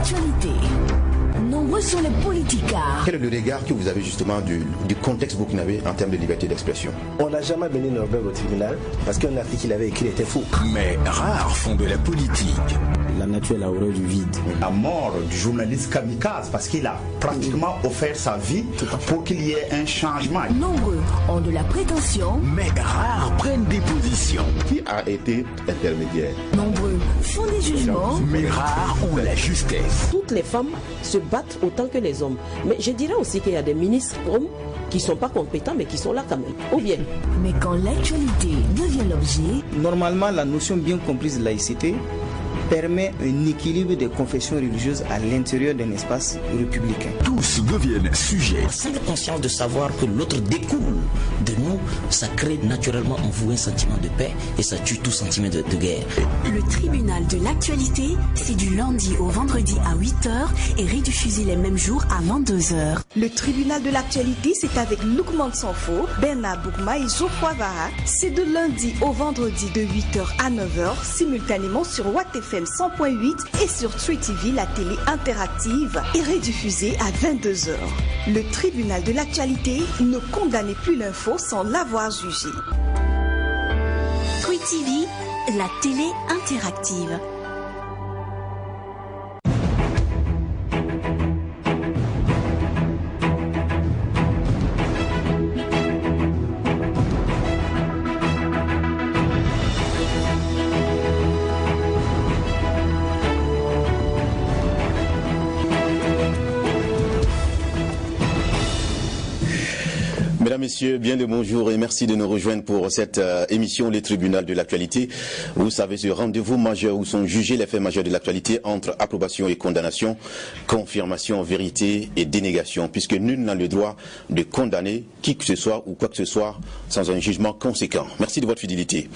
l'actualité. Nombreux sont les politicards. Quel est le regard que vous avez justement du contexte burkinabé en termes de liberté d'expression? On n'a jamais mené Norbert au tribunal parce qu'un article qu'il avait écrit était faux. Mais rares font de la politique. La nature est la horreur du vide. La mort du journaliste kamikaze parce qu'il a pratiquement offert sa vie pour qu'il y ait un changement. Nombreux ont de la prétention. Mais rares prennent des positions. Qui a été intermédiaire? Nombreux font des jugements. Mais rares ont la justesse. Toutes les femmes se battent autant que les hommes. Mais je dirais aussi qu'il y a des ministres hommes qui ne sont pas compétents mais qui sont là quand même. Ou bien. Mais quand l'actualité devient l'objet... Normalement, la notion bien comprise de laïcité permet un équilibre des confessions religieuses à l'intérieur d'un espace républicain. Tous deviennent sujets. Sans conscience de savoir que l'autre découle de nous, ça crée naturellement en vous un sentiment de paix et ça tue tout sentiment de guerre. Le tribunal de l'actualité, c'est du lundi au vendredi à 8h et rediffusé les mêmes jours à 22h. Le tribunal de l'actualité, c'est avec Loukman Sanfo, Bernard Boukma et Geoffroy Vara. C'est de lundi au vendredi de 8h à 9h, simultanément sur Watt FM 100.8 et sur Tree TV, la télé interactive, et rediffusée à 22h. Le tribunal de l'actualité ne condamnait plus l'info sans l'avoir jugé. Tree TV, la télé interactive. Mesdames, Messieurs, bien le bonjour et merci de nous rejoindre pour cette émission Les Tribunaux de l'actualité. Vous savez, ce rendez-vous majeur où sont jugés les faits majeurs de l'actualité entre approbation et condamnation, confirmation, vérité et dénégation, puisque nul n'a le droit de condamner qui que ce soit ou quoi que ce soit sans un jugement conséquent. Merci de votre fidélité.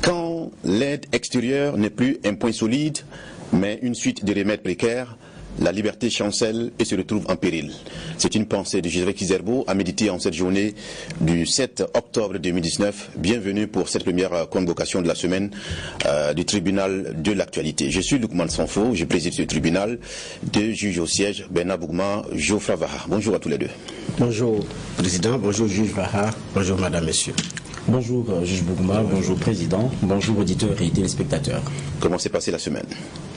Quand l'aide extérieure n'est plus un point solide, mais une suite de remèdes précaires, la liberté chancelle et se retrouve en péril. C'est une pensée de Gisèle Kizerbo à méditer en cette journée du 7 octobre 2019. Bienvenue pour cette première convocation de la semaine du tribunal de l'actualité. Je suis Loukman Sanfo, je préside ce tribunal, deux juges au siège, Bernard Boukma, Geoffroy Vara. Bonjour à tous les deux. Bonjour Président, bonjour juge Vara, bonjour Madame, Messieurs. Bonjour juge Boukma, bonjour Président, bonjour auditeurs et téléspectateurs. Comment s'est passée la semaine?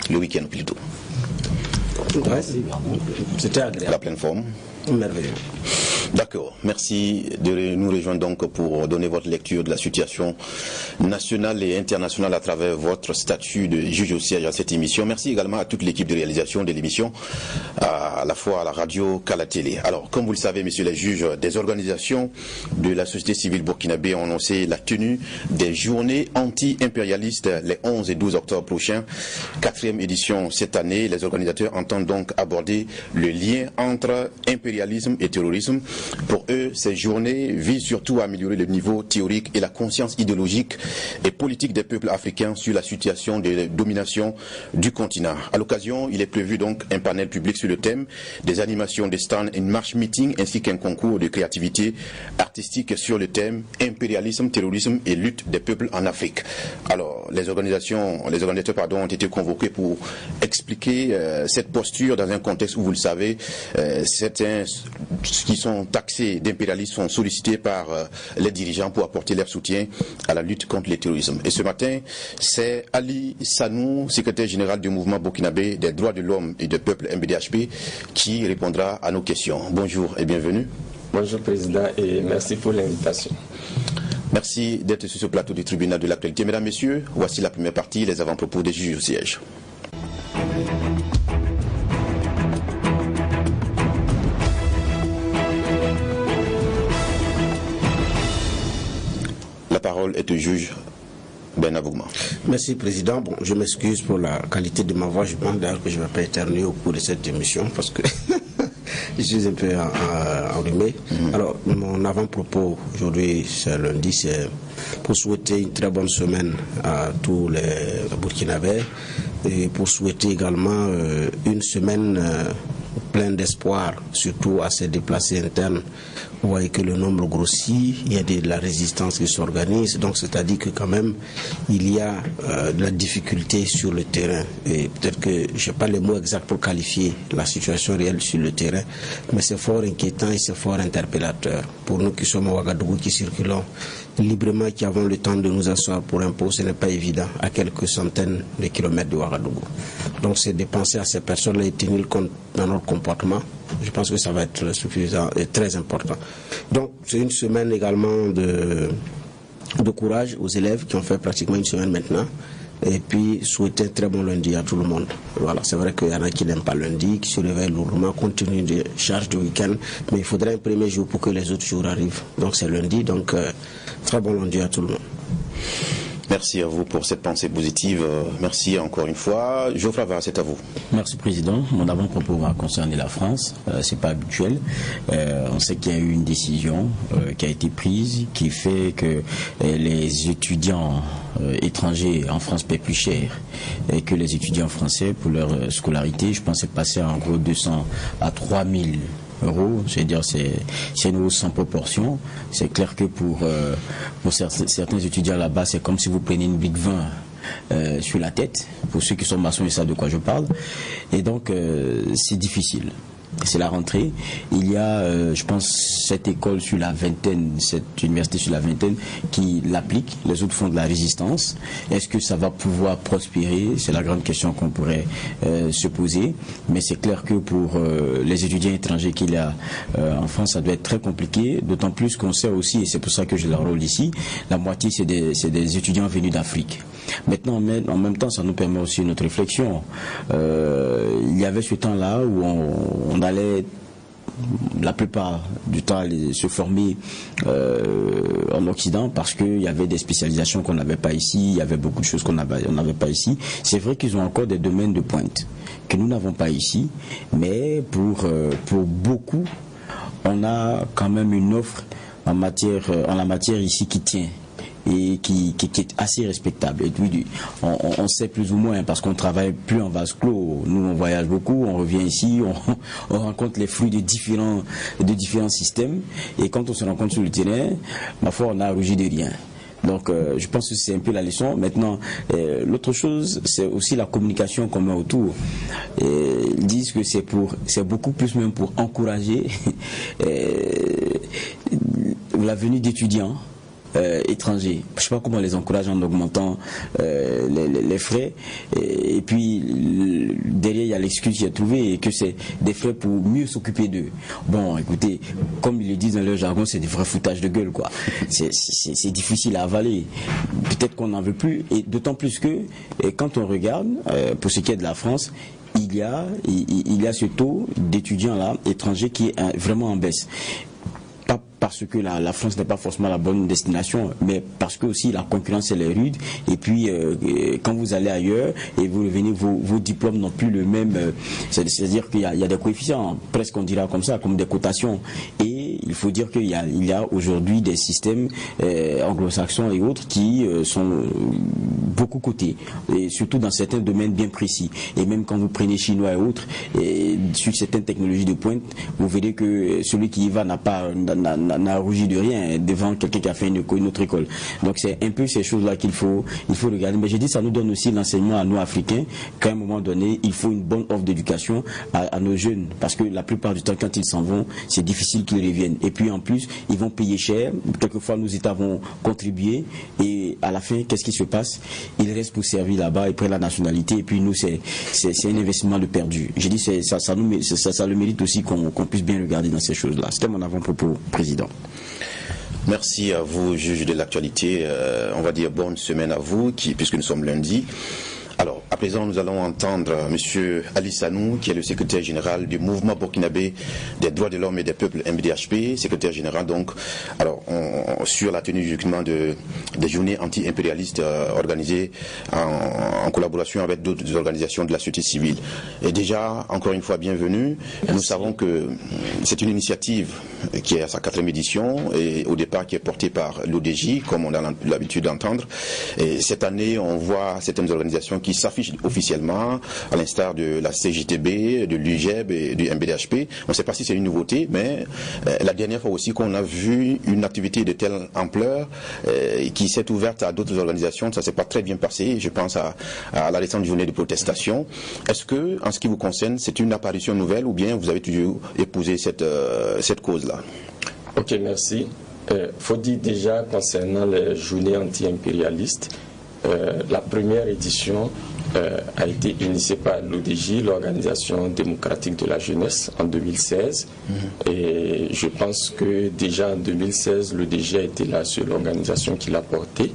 Le week-end plutôt. Ouais, c'était agréable. La pleine forme. Merveilleux. D'accord. Merci de nous rejoindre donc pour donner votre lecture de la situation nationale et internationale à travers votre statut de juge au siège à cette émission. Merci également à toute l'équipe de réalisation de l'émission, à la fois à la radio qu'à la télé. Alors, comme vous le savez, messieurs les juges, des organisations de la société civile burkinabé ont annoncé la tenue des journées anti-impérialistes les 11 et 12 octobre prochains. 4e édition cette année. Les organisateurs entendent donc aborder le lien entre impérialisme et terrorisme. Pour eux, ces journées visent surtout à améliorer le niveau théorique et la conscience idéologique et politique des peuples africains sur la situation de domination du continent. À l'occasion, il est prévu donc un panel public sur le thème, des animations, des stands, une marche meeting ainsi qu'un concours de créativité artistique sur le thème impérialisme, terrorisme et lutte des peuples en Afrique. Alors, les organisateurs ont été convoqués pour expliquer cette posture dans un contexte où, vous le savez, certains qui sont taxés d'impérialisme sont sollicités par les dirigeants pour apporter leur soutien à la lutte contre le terrorisme. Et ce matin, c'est Ali Sanou, secrétaire général du mouvement burkinabé des droits de l'homme et du peuple MBDHP, qui répondra à nos questions. Bonjour et bienvenue. Bonjour Président et merci pour l'invitation. Merci d'être sur ce plateau du tribunal de l'actualité. Mesdames, Messieurs, voici la première partie, les avant-propos des juges au siège. La parole est au juge Bernard Boukma. Merci Président. Bon, je m'excuse pour la qualité de ma voix. Je pense d'ailleurs que je ne vais pas éternuer au cours de cette émission parce que je suis un peu enrhumé. Alors, mon avant-propos aujourd'hui, c'est lundi, c'est pour souhaiter une très bonne semaine à tous les Burkinabés et pour souhaiter également une semaine pleine d'espoir, surtout à ces déplacés internes vous voyez que le nombre grossit, il y a de la résistance qui s'organise, donc c'est-à-dire que quand même il y a de la difficulté sur le terrain. Et peut-être que je n'ai pas les mots exacts pour qualifier la situation réelle sur le terrain, mais c'est fort inquiétant et c'est fort interpellateur. Pour nous qui sommes à Ouagadougou, qui circulons librement, qui avons le temps de nous asseoir pour un pot, ce n'est pas évident à quelques centaines de kilomètres de Ouagadougou. Donc c'est de penser à ces personnes-là et tenir compte dans notre comportement. Je pense que ça va être suffisant et très important. Donc c'est une semaine également de courage aux élèves qui ont fait pratiquement une semaine maintenant. Et puis souhaiter un très bon lundi à tout le monde. Voilà, c'est vrai qu'il y en a qui n'aiment pas lundi, qui se réveillent lourdement compte tenu des charges du week-end, mais il faudrait un premier jour pour que les autres jours arrivent. Donc c'est lundi, donc très bon lundi à tout le monde. Merci à vous pour cette pensée positive. Merci encore une fois. Geoffroy Varra, c'est à vous. Merci, Président. Mon avant-propos va concerner la France. C'est pas habituel. On sait qu'il y a eu une décision qui a été prise qui fait que les étudiants étrangers en France paient plus cher et que les étudiants français pour leur scolarité, je pense, c'est passé en gros 200 à 3000 euros, c'est-à-dire c'est une hausse sans proportion. C'est clair que pour certains étudiants là-bas, c'est comme si vous preniez une Big 20 sur la tête. Pour ceux qui sont maçons, ils savent de quoi je parle. Et donc, c'est difficile. C'est la rentrée. Il y a, je pense, cette école sur la vingtaine, cette université sur la vingtaine qui l'applique. Les autres font de la résistance. Est-ce que ça va pouvoir prospérer? C'est la grande question qu'on pourrait se poser. Mais c'est clair que pour les étudiants étrangers qu'il y a en France, ça doit être très compliqué. D'autant plus qu'on sait aussi, et c'est pour ça que je le rôle ici, la moitié c'est des étudiants venus d'Afrique. Maintenant, en même temps, ça nous permet aussi notre réflexion. Il y avait ce temps-là où on allait la plupart du temps aller se former en Occident parce qu'il y avait des spécialisations qu'on n'avait pas ici, il y avait beaucoup de choses qu'on n'avait pas ici. C'est vrai qu'ils ont encore des domaines de pointe que nous n'avons pas ici, mais pour beaucoup, on a quand même une offre en la matière ici qui tient et qui est assez respectable. Et puis, on sait plus ou moins, parce qu'on travaille plus en vase clos. Nous, on voyage beaucoup, on revient ici, on rencontre les fruits de différents systèmes. Et quand on se rencontre sur le terrain, ma foi, on n'a rougi de rien. Donc, je pense que c'est un peu la leçon. Maintenant, l'autre chose, c'est aussi la communication qu'on met autour. Ils disent que c'est beaucoup plus même pour encourager la venue d'étudiants étrangers. Je ne sais pas comment on les encourage en augmentant les frais. Et puis, derrière, il y a l'excuse qui est trouvée et que c'est des frais pour mieux s'occuper d'eux. Bon, écoutez, comme ils le disent dans leur jargon, c'est des vrais foutages de gueule, quoi. C'est difficile à avaler. Peut-être qu'on n'en veut plus. Et d'autant plus que, quand on regarde, pour ce qui est de la France, il y a ce taux d'étudiants là, étrangers, qui est vraiment en baisse. Pas parce que la France n'est pas forcément la bonne destination, mais parce que aussi la concurrence elle est rude. Et puis quand vous allez ailleurs et vous revenez, vos diplômes n'ont plus le même. C'est-à-dire qu'il y a des coefficients, presque on dira comme ça, comme des cotations. Et il faut dire qu'il y a aujourd'hui des systèmes anglo-saxons et autres qui sont beaucoup cotés, et surtout dans certains domaines bien précis. Et même quand vous prenez chinois et autres, et sur certaines technologies de pointe, vous verrez que celui qui y va n'a rougi de rien devant quelqu'un qui a fait une autre école. Donc c'est un peu ces choses-là qu'il faut regarder. Mais j'ai dit, ça nous donne aussi l'enseignement à nous Africains qu'à un moment donné, il faut une bonne offre d'éducation à nos jeunes, parce que la plupart du temps, quand ils s'en vont, c'est difficile qu'ils reviennent. Et puis en plus, ils vont payer cher. Quelquefois, nous États vont contribuer, et à la fin, qu'est-ce qui se passe? Ils restent pour servir là-bas, ils prennent la nationalité, et puis nous, c'est un investissement de perdu. J'ai dit, ça le mérite aussi qu'on puisse bien regarder dans ces choses-là. C'était mon avant-propos, Président. Merci à vous, juge de l'actualité. On va dire bonne semaine à vous, puisque nous sommes lundi. Alors, à présent, nous allons entendre M. Ali Sanou, qui est le secrétaire général du mouvement burkinabé des droits de l'homme et des peuples, MBDHP, secrétaire général, donc, alors, sur la tenue justement des journées anti-impérialistes organisées en collaboration avec d'autres organisations de la société civile. Et déjà, encore une fois, bienvenue. Merci. Nous savons que c'est une initiative qui est à sa 4e édition, et au départ qui est portée par l'ODJ, comme on a l'habitude d'entendre. Et cette année, on voit certaines organisations qui s'affichent officiellement, à l'instar de la CGTB, de l'UGEB et du MBDHP. On ne sait pas si c'est une nouveauté, mais la dernière fois aussi qu'on a vu une activité de telle ampleur qui s'est ouverte à d'autres organisations, ça ne s'est pas très bien passé. Je pense à la récente journée de protestation. Est-ce que, en ce qui vous concerne, c'est une apparition nouvelle ou bien vous avez toujours épousé cette cause-là? Ok, merci. Faut dire déjà concernant les journées anti-impérialistes, la première édition a été initiée par l'ODJ, l'Organisation démocratique de la jeunesse, en 2016. Et je pense que déjà en 2016, l'ODJ a été la seule organisation qui l'a porté.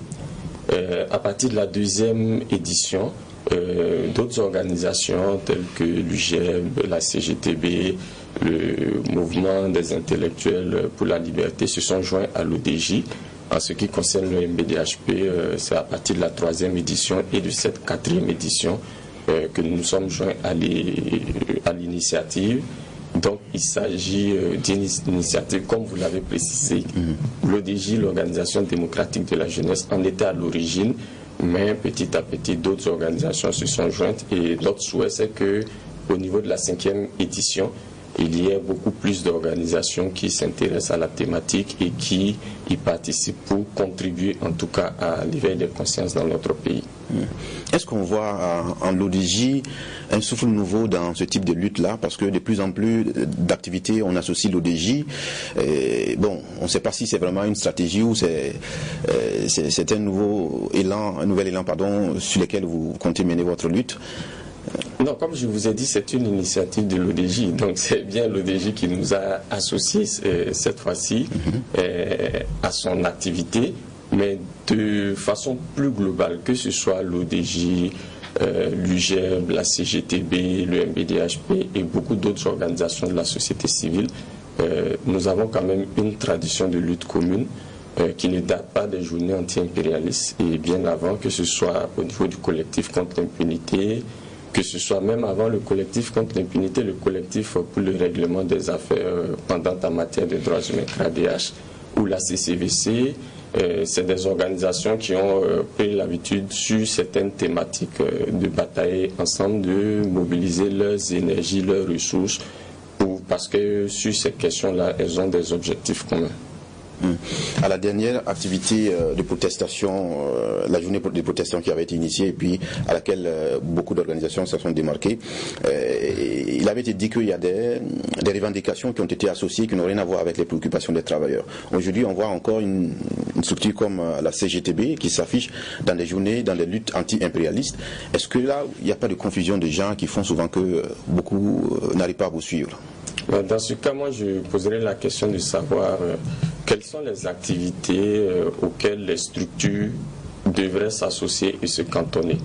À partir de la deuxième édition, d'autres organisations telles que l'UGEB, la CGTB, le mouvement des intellectuels pour la liberté se sont joints à l'ODJ. En ce qui concerne le MBDHP, c'est à partir de la troisième édition et de cette quatrième édition que nous nous sommes joints à l'initiative. Donc il s'agit d'une initiative, comme vous l'avez précisé, l'ODJ, l'Organisation démocratique de la jeunesse, en était à l'origine, mais petit à petit d'autres organisations se sont jointes et notre souhait c'est qu'au niveau de la 5e édition, il y a beaucoup plus d'organisations qui s'intéressent à la thématique et qui y participent pour contribuer en tout cas à l'éveil des consciences dans notre pays. Est-ce qu'on voit en l'ODJ un souffle nouveau dans ce type de lutte-là? Parce que de plus en plus d'activités, on associe l'ODJ. Bon, on ne sait pas si c'est vraiment une stratégie ou c'est un nouvel élan, sur lequel vous comptez mener votre lutte. Non, comme je vous ai dit, c'est une initiative de l'ODJ. Donc c'est bien l'ODJ qui nous a associés cette fois-ci à son activité, mais de façon plus globale, que ce soit l'ODJ, l'UGEB, la CGTB, le MBDHP et beaucoup d'autres organisations de la société civile, nous avons quand même une tradition de lutte commune qui ne date pas des journées anti-impérialistes et bien avant, que ce soit au niveau du collectif contre l'impunité, que ce soit même avant le collectif contre l'impunité, le collectif pour le règlement des affaires pendantes en matière de droits humains, CRADH, ou la CCVC. C'est des organisations qui ont pris l'habitude sur certaines thématiques de batailler ensemble, de mobiliser leurs énergies, leurs ressources, parce que sur ces questions-là, elles ont des objectifs communs. À la dernière activité de protestation, la journée de protestation qui avait été initiée et puis à laquelle beaucoup d'organisations se sont démarquées, il avait été dit qu'il y a des revendications qui ont été associées qui n'ont rien à voir avec les préoccupations des travailleurs. Aujourd'hui, on voit encore une structure comme la CGTB qui s'affiche dans des journées, dans des luttes anti-impérialistes. Est-ce que là, il n'y a pas de confusion des gens qui font souvent que beaucoup n'arrivent pas à vous suivre? Dans ce cas, moi, je poserais la question de savoir quelles sont les activités auxquelles les structures devraient s'associer et se cantonner.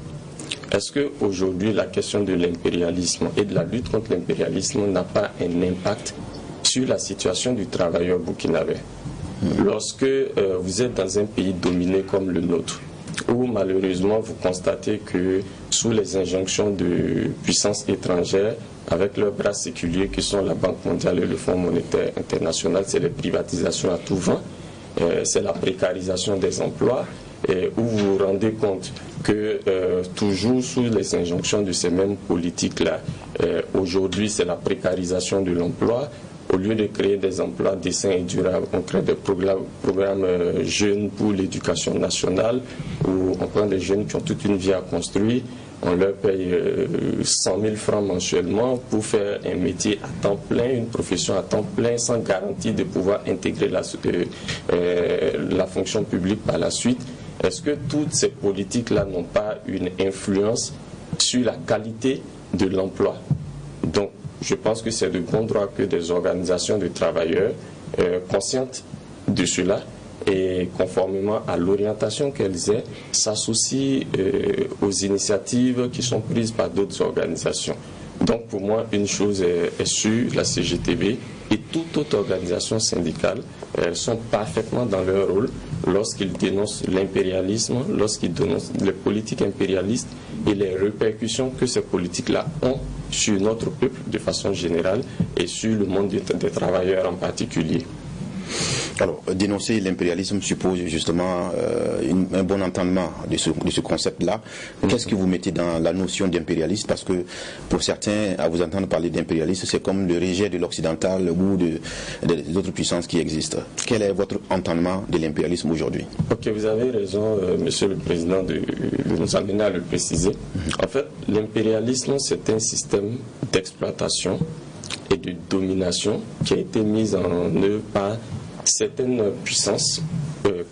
Est-ce qu'aujourd'hui, la question de l'impérialisme et de la lutte contre l'impérialisme n'a pas un impact sur la situation du travailleur burkinabé? Lorsque vous êtes dans un pays dominé comme le nôtre, où malheureusement vous constatez que sous les injonctions de puissances étrangères, avec leurs bras séculiers qui sont la Banque mondiale et le Fonds monétaire international, c'est les privatisations à tout vent, c'est la précarisation des emplois, où vous vous rendez compte que toujours sous les injonctions de ces mêmes politiques-là, aujourd'hui c'est la précarisation de l'emploi. Au lieu de créer des emplois décents et durables, on crée des programmes jeunes pour l'éducation nationale, où on prend des jeunes qui ont toute une vie à construire, on leur paye 100 000 francs mensuellement pour faire un métier à temps plein, une profession à temps plein, sans garantie de pouvoir intégrer la fonction publique par la suite. Est-ce que toutes ces politiques-là n'ont pas une influence sur la qualité de l'emploi? Donc, je pense que c'est de bon droit que des organisations de travailleurs conscientes de cela et conformément à l'orientation qu'elles aient, s'associent aux initiatives qui sont prises par d'autres organisations. Donc pour moi, une chose est sûre, la CGTB et toute autre organisation syndicale sont parfaitement dans leur rôle lorsqu'ils dénoncent l'impérialisme, lorsqu'ils dénoncent les politiques impérialistes et les répercussions que ces politiques-là ont sur notre peuple de façon générale et sur le monde des travailleurs en particulier. Alors, dénoncer l'impérialisme suppose justement un bon entendement de ce concept-là. Qu'est-ce que vous mettez dans la notion d'impérialiste? Parce que pour certains, à vous entendre parler d'impérialiste, c'est comme le rejet de l'occidental ou des autres puissances qui existent. Quel est votre entendement de l'impérialisme aujourd'hui? Ok, vous avez raison, Monsieur le Président, de nous amener à le préciser. En fait, l'impérialisme, c'est un système d'exploitation et de domination qui a été mis en œuvre par certaines puissances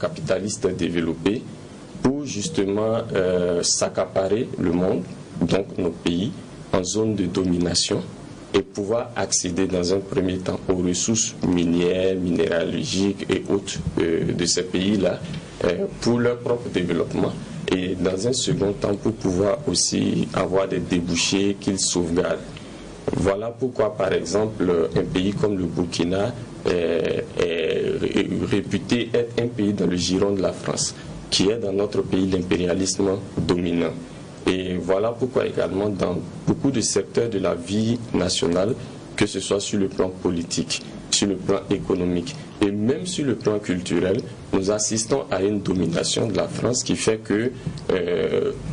capitalistes développées pour justement s'accaparer le monde, donc nos pays, en zone de domination et pouvoir accéder dans un premier temps aux ressources minières, minéralogiques et autres de ces pays-là pour leur propre développement. Et dans un second temps, pour pouvoir aussi avoir des débouchés qu'ils sauvegardent. Voilà pourquoi, par exemple, un pays comme le Burkina est réputé être un pays dans le giron de la France, qui est dans notre pays l'impérialisme dominant. Et voilà pourquoi également dans beaucoup de secteurs de la vie nationale, que ce soit sur le plan politique, sur le plan économique et même sur le plan culturel, nous assistons à une domination de la France qui fait que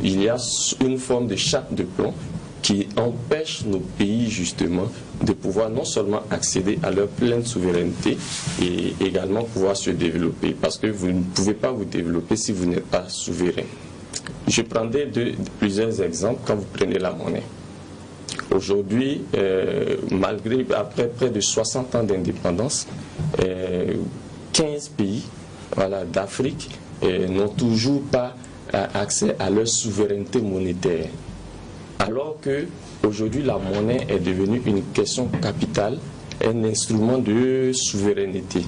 il y a une forme de chape de plomb qui empêche nos pays justement de pouvoir non seulement accéder à leur pleine souveraineté et également pouvoir se développer, parce que vous ne pouvez pas vous développer si vous n'êtes pas souverain. Je prendrai plusieurs exemples quand vous prenez la monnaie. Aujourd'hui, après près de 60 ans d'indépendance, 15 pays d'Afrique n'ont toujours pas accès à leur souveraineté monétaire. Alors que aujourd'hui la monnaie est devenue une question capitale, un instrument de souveraineté.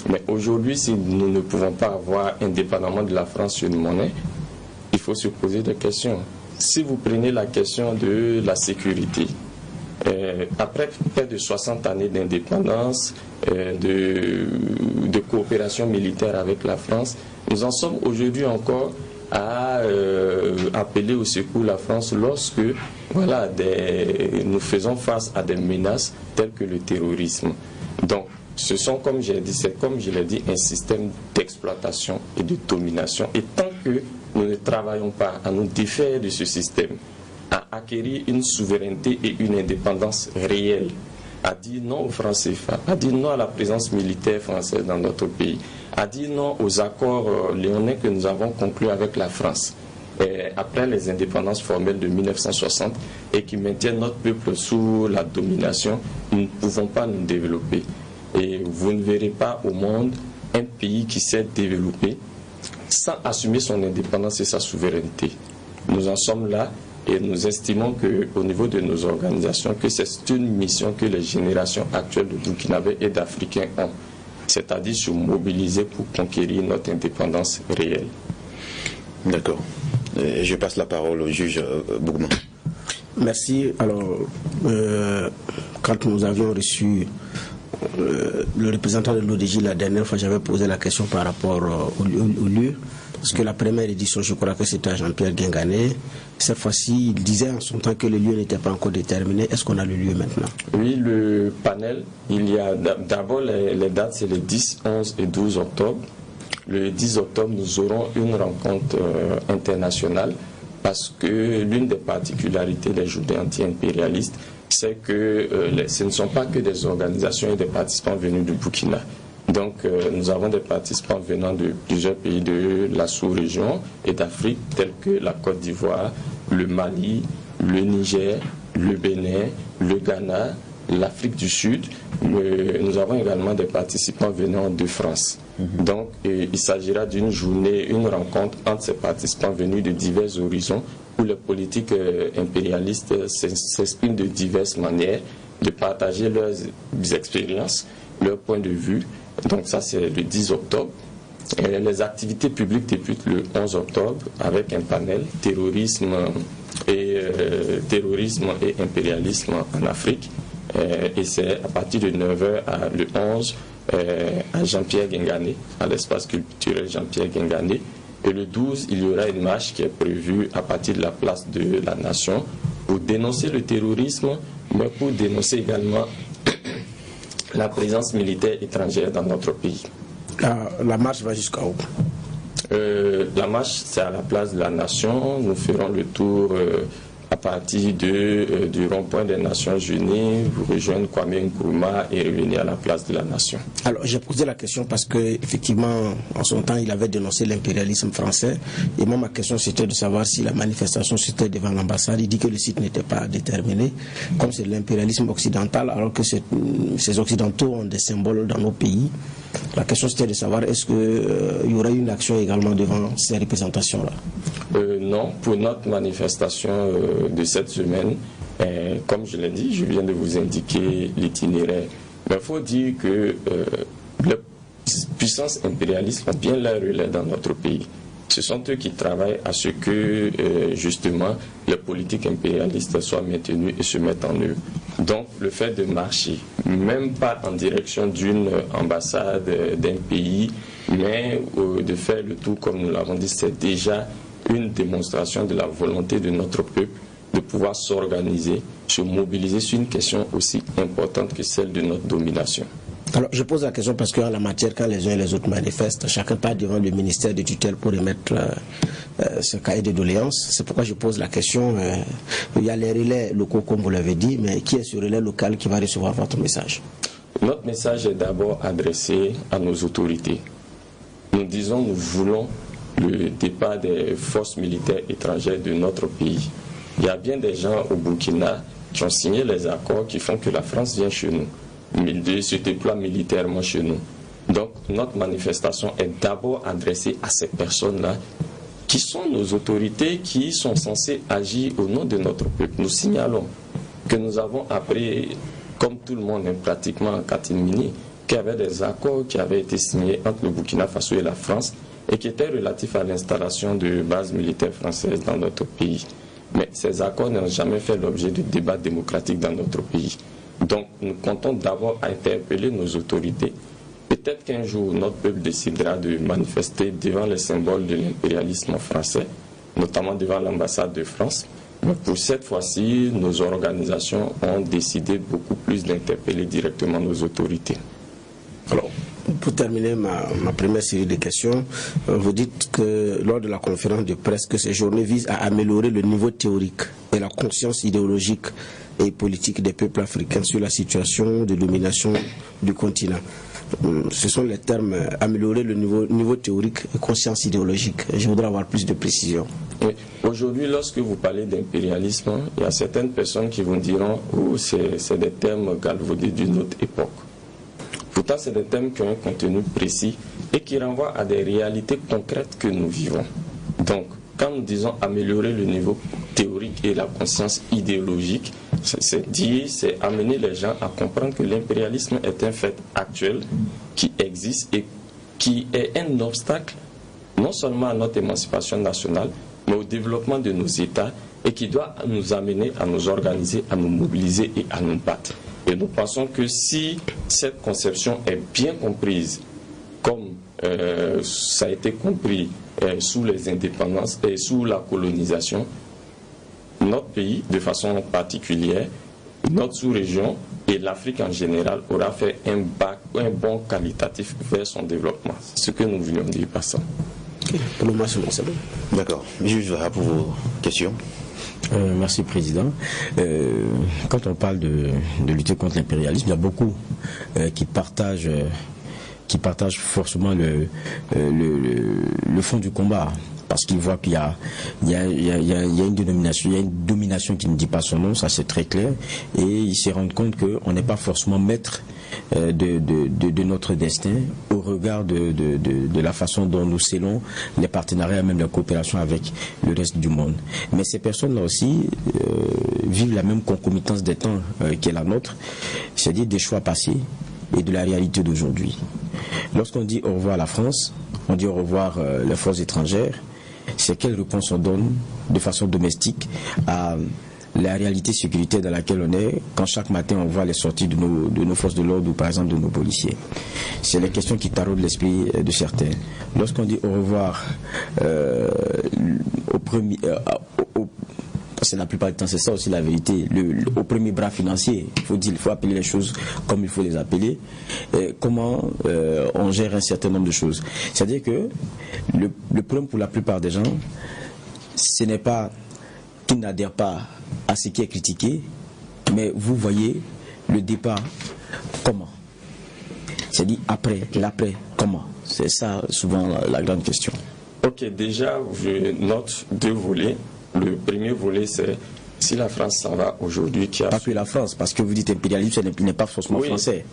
Mais aujourd'hui, si nous ne pouvons pas avoir, indépendamment de la France, une monnaie, il faut se poser des questions. Si vous prenez la question de la sécurité, après près de 60 années d'indépendance, de coopération militaire avec la France, nous en sommes aujourd'hui encore à appeler au secours la France lorsque nous faisons face à des menaces telles que le terrorisme. Donc, ce sont, comme j'ai dit, c'est comme je l'ai dit, un système d'exploitation et de domination. Et tant que nous ne travaillons pas à nous défaire de ce système, à acquérir une souveraineté et une indépendance réelle, à dire non au franc CFA, à dire non à la présence militaire française dans notre pays, à dire non aux accords léonins que nous avons conclus avec la France après les indépendances formelles de 1960 et qui maintiennent notre peuple sous la domination, nous ne pouvons pas nous développer. Et vous ne verrez pas au monde un pays qui s'est développé sans assumer son indépendance et sa souveraineté. Nous en sommes là et nous estimons qu'au niveau de nos organisations, que c'est une mission que les générations actuelles de Burkinabés et d'Africains ont, c'est-à-dire se mobiliser pour conquérir notre indépendance réelle. D'accord. Je passe la parole au juge Bougman. Merci. Alors, quand nous avions reçu le représentant de l'ODJ la dernière fois, j'avais posé la question par rapport au lieu. Parce que la première édition, je crois que c'était à Jean-Pierre Guingané. Cette fois-ci, il disait en son temps que le lieu n'était pas encore déterminé. Est-ce qu'on a le lieu maintenant? Oui, le panel, il y a d'abord les dates, c'est les 10, 11 et 12 octobre. Le 10 octobre, nous aurons une rencontre internationale parce que l'une des particularités des journées anti-impérialistes, c'est que ce ne sont pas que des organisations et des participants venus du Burkina. Donc nous avons des participants venant de plusieurs pays de la sous-région et d'Afrique, tels que la Côte d'Ivoire, le Mali, le Niger, le Bénin, le Ghana, l'Afrique du Sud. Nous avons également des participants venant de France. Donc il s'agira d'une journée, une rencontre entre ces participants venus de divers horizons où les politiques impérialistes s'expriment de diverses manières, de partager leurs expériences, leurs points de vue. Donc ça c'est le 10 octobre. Et les activités publiques débutent le 11 octobre avec un panel terrorisme et impérialisme en Afrique. Et c'est à partir de 9h le 11 à Jean-Pierre Guingané, à l'espace culturel Jean-Pierre Guingané. Et le 12, il y aura une marche qui est prévue à partir de la place de la Nation pour dénoncer le terrorisme, mais pour dénoncer également la présence militaire étrangère dans notre pays. La marche va jusqu'à où? La marche, c'est à la place de la Nation. Nous ferons le tour à partir du rond-point des Nations Unies, vous rejoindre Kwame Nkrumah et revenir à la place de la Nation. Alors, j'ai posé la question parce que effectivement, en son temps, il avait dénoncé l'impérialisme français. Et moi, ma question, c'était de savoir si la manifestation c'était devant l'ambassade. Il dit que le site n'était pas déterminé, comme c'est l'impérialisme occidental, alors que ces Occidentaux ont des symboles dans nos pays. La question, c'était de savoir est-ce qu'il y aurait une action également devant ces représentations-là? Non, pour notre manifestation de cette semaine, comme je l'ai dit, je viens de vous indiquer l'itinéraire. Mais il faut dire que les puissances impérialistes ont bien leur relais dans notre pays. Ce sont eux qui travaillent à ce que, justement, les politiques impérialistes soient maintenues et se mettent en œuvre. Donc, le fait de marcher, même pas en direction d'une ambassade d'un pays, mais de faire le tour, comme nous l'avons dit, c'est déjà une démonstration de la volonté de notre peuple de pouvoir s'organiser, se mobiliser sur une question aussi importante que celle de notre domination. Alors, je pose la question parce qu'en la matière, quand les uns et les autres manifestent, chacun part devant le ministère de tutelle pour émettre ce cahier de doléances. C'est pourquoi je pose la question. Il y a les relais locaux, comme vous l'avez dit, mais qui est ce relais local qui va recevoir votre message? Notre message est d'abord adressé à nos autorités. Nous disons, nous voulons le départ des forces militaires étrangères de notre pays. Il y a bien des gens au Burkina qui ont signé les accords qui font que la France vient chez nous, se déploie militairement chez nous. Donc notre manifestation est d'abord adressée à ces personnes-là qui sont nos autorités, qui sont censées agir au nom de notre peuple. Nous signalons que nous avons appris, comme tout le monde pratiquement en catimini, qu'il y avait des accords qui avaient été signés entre le Burkina Faso et la France et qui étaient relatifs à l'installation de bases militaires françaises dans notre pays. Mais ces accords n'ont jamais fait l'objet de débats démocratiques dans notre pays. Donc nous comptons d'abord interpeller nos autorités. Peut-être qu'un jour notre peuple décidera de manifester devant les symboles de l'impérialisme français, notamment devant l'ambassade de France. Mais pour cette fois-ci, nos organisations ont décidé beaucoup plus d'interpeller directement nos autorités. Alors, pour terminer ma première série de questions, vous dites que lors de la conférence de presse que ces journées visent à améliorer le niveau théorique et la conscience idéologique et politique des peuples africains sur la situation de domination du continent. Ce sont les termes améliorer le niveau théorique et conscience idéologique. Je voudrais avoir plus de précision. Oui. Aujourd'hui, lorsque vous parlez d'impérialisme, il y a certaines personnes qui vous diront oh, c'est des termes galvaudés d'une autre époque. Pourtant, c'est des thèmes qui ont un contenu précis et qui renvoient à des réalités concrètes que nous vivons. Donc, quand nous disons améliorer le niveau théorique et la conscience idéologique, c'est amener les gens à comprendre que l'impérialisme est un fait actuel qui existe et qui est un obstacle non seulement à notre émancipation nationale, mais au développement de nos États et qui doit nous amener à nous organiser, à nous mobiliser et à nous battre. Et nous pensons que si cette conception est bien comprise, comme ça a été compris sous les indépendances et sous la colonisation, notre pays, de façon particulière, notre sous-région et l'Afrique en général aura fait un bond qualitatif vers son développement. C'est ce que nous voulions dire par ça. Pour le moment, c'est bon. D'accord. Juge pour vos questions. Merci Président. Quand on parle de lutter contre l'impérialisme, il y a beaucoup qui partagent forcément le fond du combat, parce qu'ils voient qu'il y a une domination qui ne dit pas son nom, ça c'est très clair, et ils se rendent compte qu'on n'est pas forcément maître de notre destin au regard de la façon dont nous scellons les partenariats, même la coopération avec le reste du monde. Mais ces personnes-là aussi vivent la même concomitance des temps qu'est la nôtre, c'est-à-dire des choix passés et de la réalité d'aujourd'hui. Lorsqu'on dit au revoir à la France, on dit au revoir les forces étrangères, c'est quelle réponse on donne de façon domestique à la réalité sécuritaire dans laquelle on est quand chaque matin on voit les sorties de nos forces de l'ordre ou par exemple de nos policiers. C'est les questions qui taraudent l'esprit de certains. parce que la plupart du temps c'est ça aussi la vérité, au premier bras financier, il faut appeler les choses comme il faut les appeler, comment on gère un certain nombre de choses. C'est-à-dire que le problème pour la plupart des gens, ce n'est pas qu'ils n'adhèrent pas à ce qui est critiqué, mais vous voyez le départ comment, c'est-à-dire après, l'après, comment. C'est ça souvent la grande question. Ok, déjà je note 2 volets. Le premier volet, c'est si la France s'en va aujourd'hui, qui a... Pas que la France, parce que vous dites impérialisme, ce n'est pas forcément français.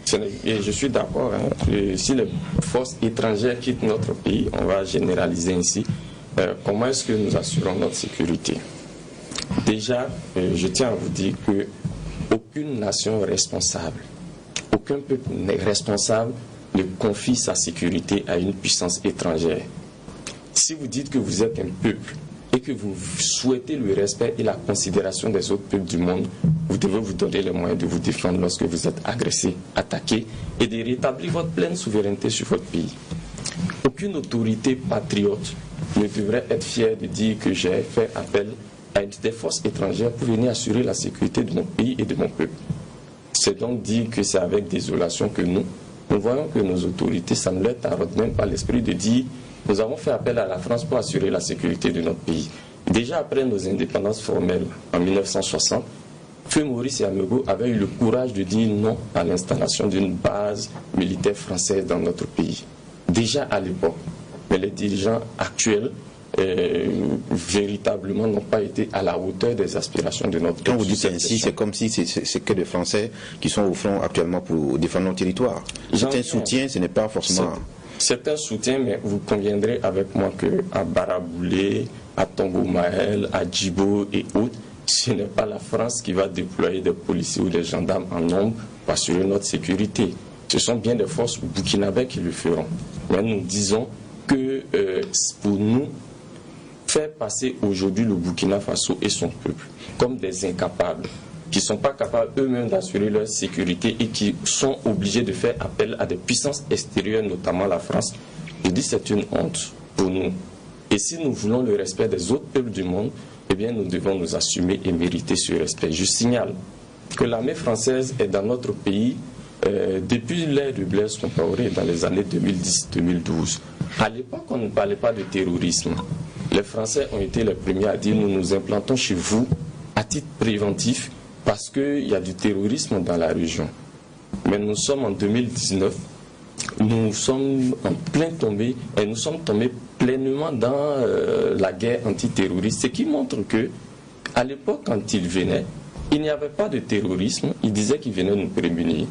Et je suis d'accord. Si les forces étrangères quittent notre pays, on va généraliser ainsi. Comment est-ce que nous assurons notre sécurité? Déjà, je tiens à vous dire que aucune nation responsable, aucun peuple n'est responsable ne confie sa sécurité à une puissance étrangère. Si vous dites que vous êtes un peuple et que vous souhaitez le respect et la considération des autres peuples du monde, vous devez vous donner les moyens de vous défendre lorsque vous êtes agressé, attaqué et de rétablir votre pleine souveraineté sur votre pays. Aucune autorité patriote ne devrait être fière de dire que j'ai fait appel à des forces étrangères pour venir assurer la sécurité de mon pays et de mon peuple. C'est donc dire que c'est avec désolation que nous voyons que nos autorités, ça ne leur taraude même pas l'esprit de dire nous avons fait appel à la France pour assurer la sécurité de notre pays. Déjà après nos indépendances formelles en 1960, Feu Maurice Yamego avait eu le courage de dire non à l'installation d'une base militaire française dans notre pays. Déjà à l'époque. Mais les dirigeants actuels véritablement n'ont pas été à la hauteur des aspirations de notre pays. Quand vous dites ainsi, c'est comme si c'est que des Français qui sont au front actuellement pour défendre nos territoires. C'est un soutien, ce n'est pas forcément... C'est un soutien, mais vous conviendrez avec moi qu'à Baraboulé, à Tongo Mahel, à Djibo et autres, ce n'est pas la France qui va déployer des policiers ou des gendarmes en nombre pour assurer notre sécurité. Ce sont bien des forces burkinabées qui le feront. Mais nous disons que pour nous, faire passer aujourd'hui le Burkina Faso et son peuple comme des incapables, qui ne sont pas capables eux-mêmes d'assurer leur sécurité et qui sont obligés de faire appel à des puissances extérieures, notamment la France, je dis c'est une honte pour nous. Et si nous voulons le respect des autres peuples du monde, eh bien nous devons nous assumer et mériter ce respect. Je signale que l'armée française est dans notre pays depuis l'ère de Blaise Compaoré dans les années 2010-2012. À l'époque, on ne parlait pas de terrorisme. Les Français ont été les premiers à dire nous nous implantons chez vous à titre préventif parce qu'il y a du terrorisme dans la région. Mais nous sommes en 2019, nous sommes en plein tombé et nous sommes tombés pleinement dans la guerre antiterroriste, ce qui montre que à l'époque, quand ils venaient, il n'y avait pas de terrorisme, ils disaient qu'ils venaient nous prémunir.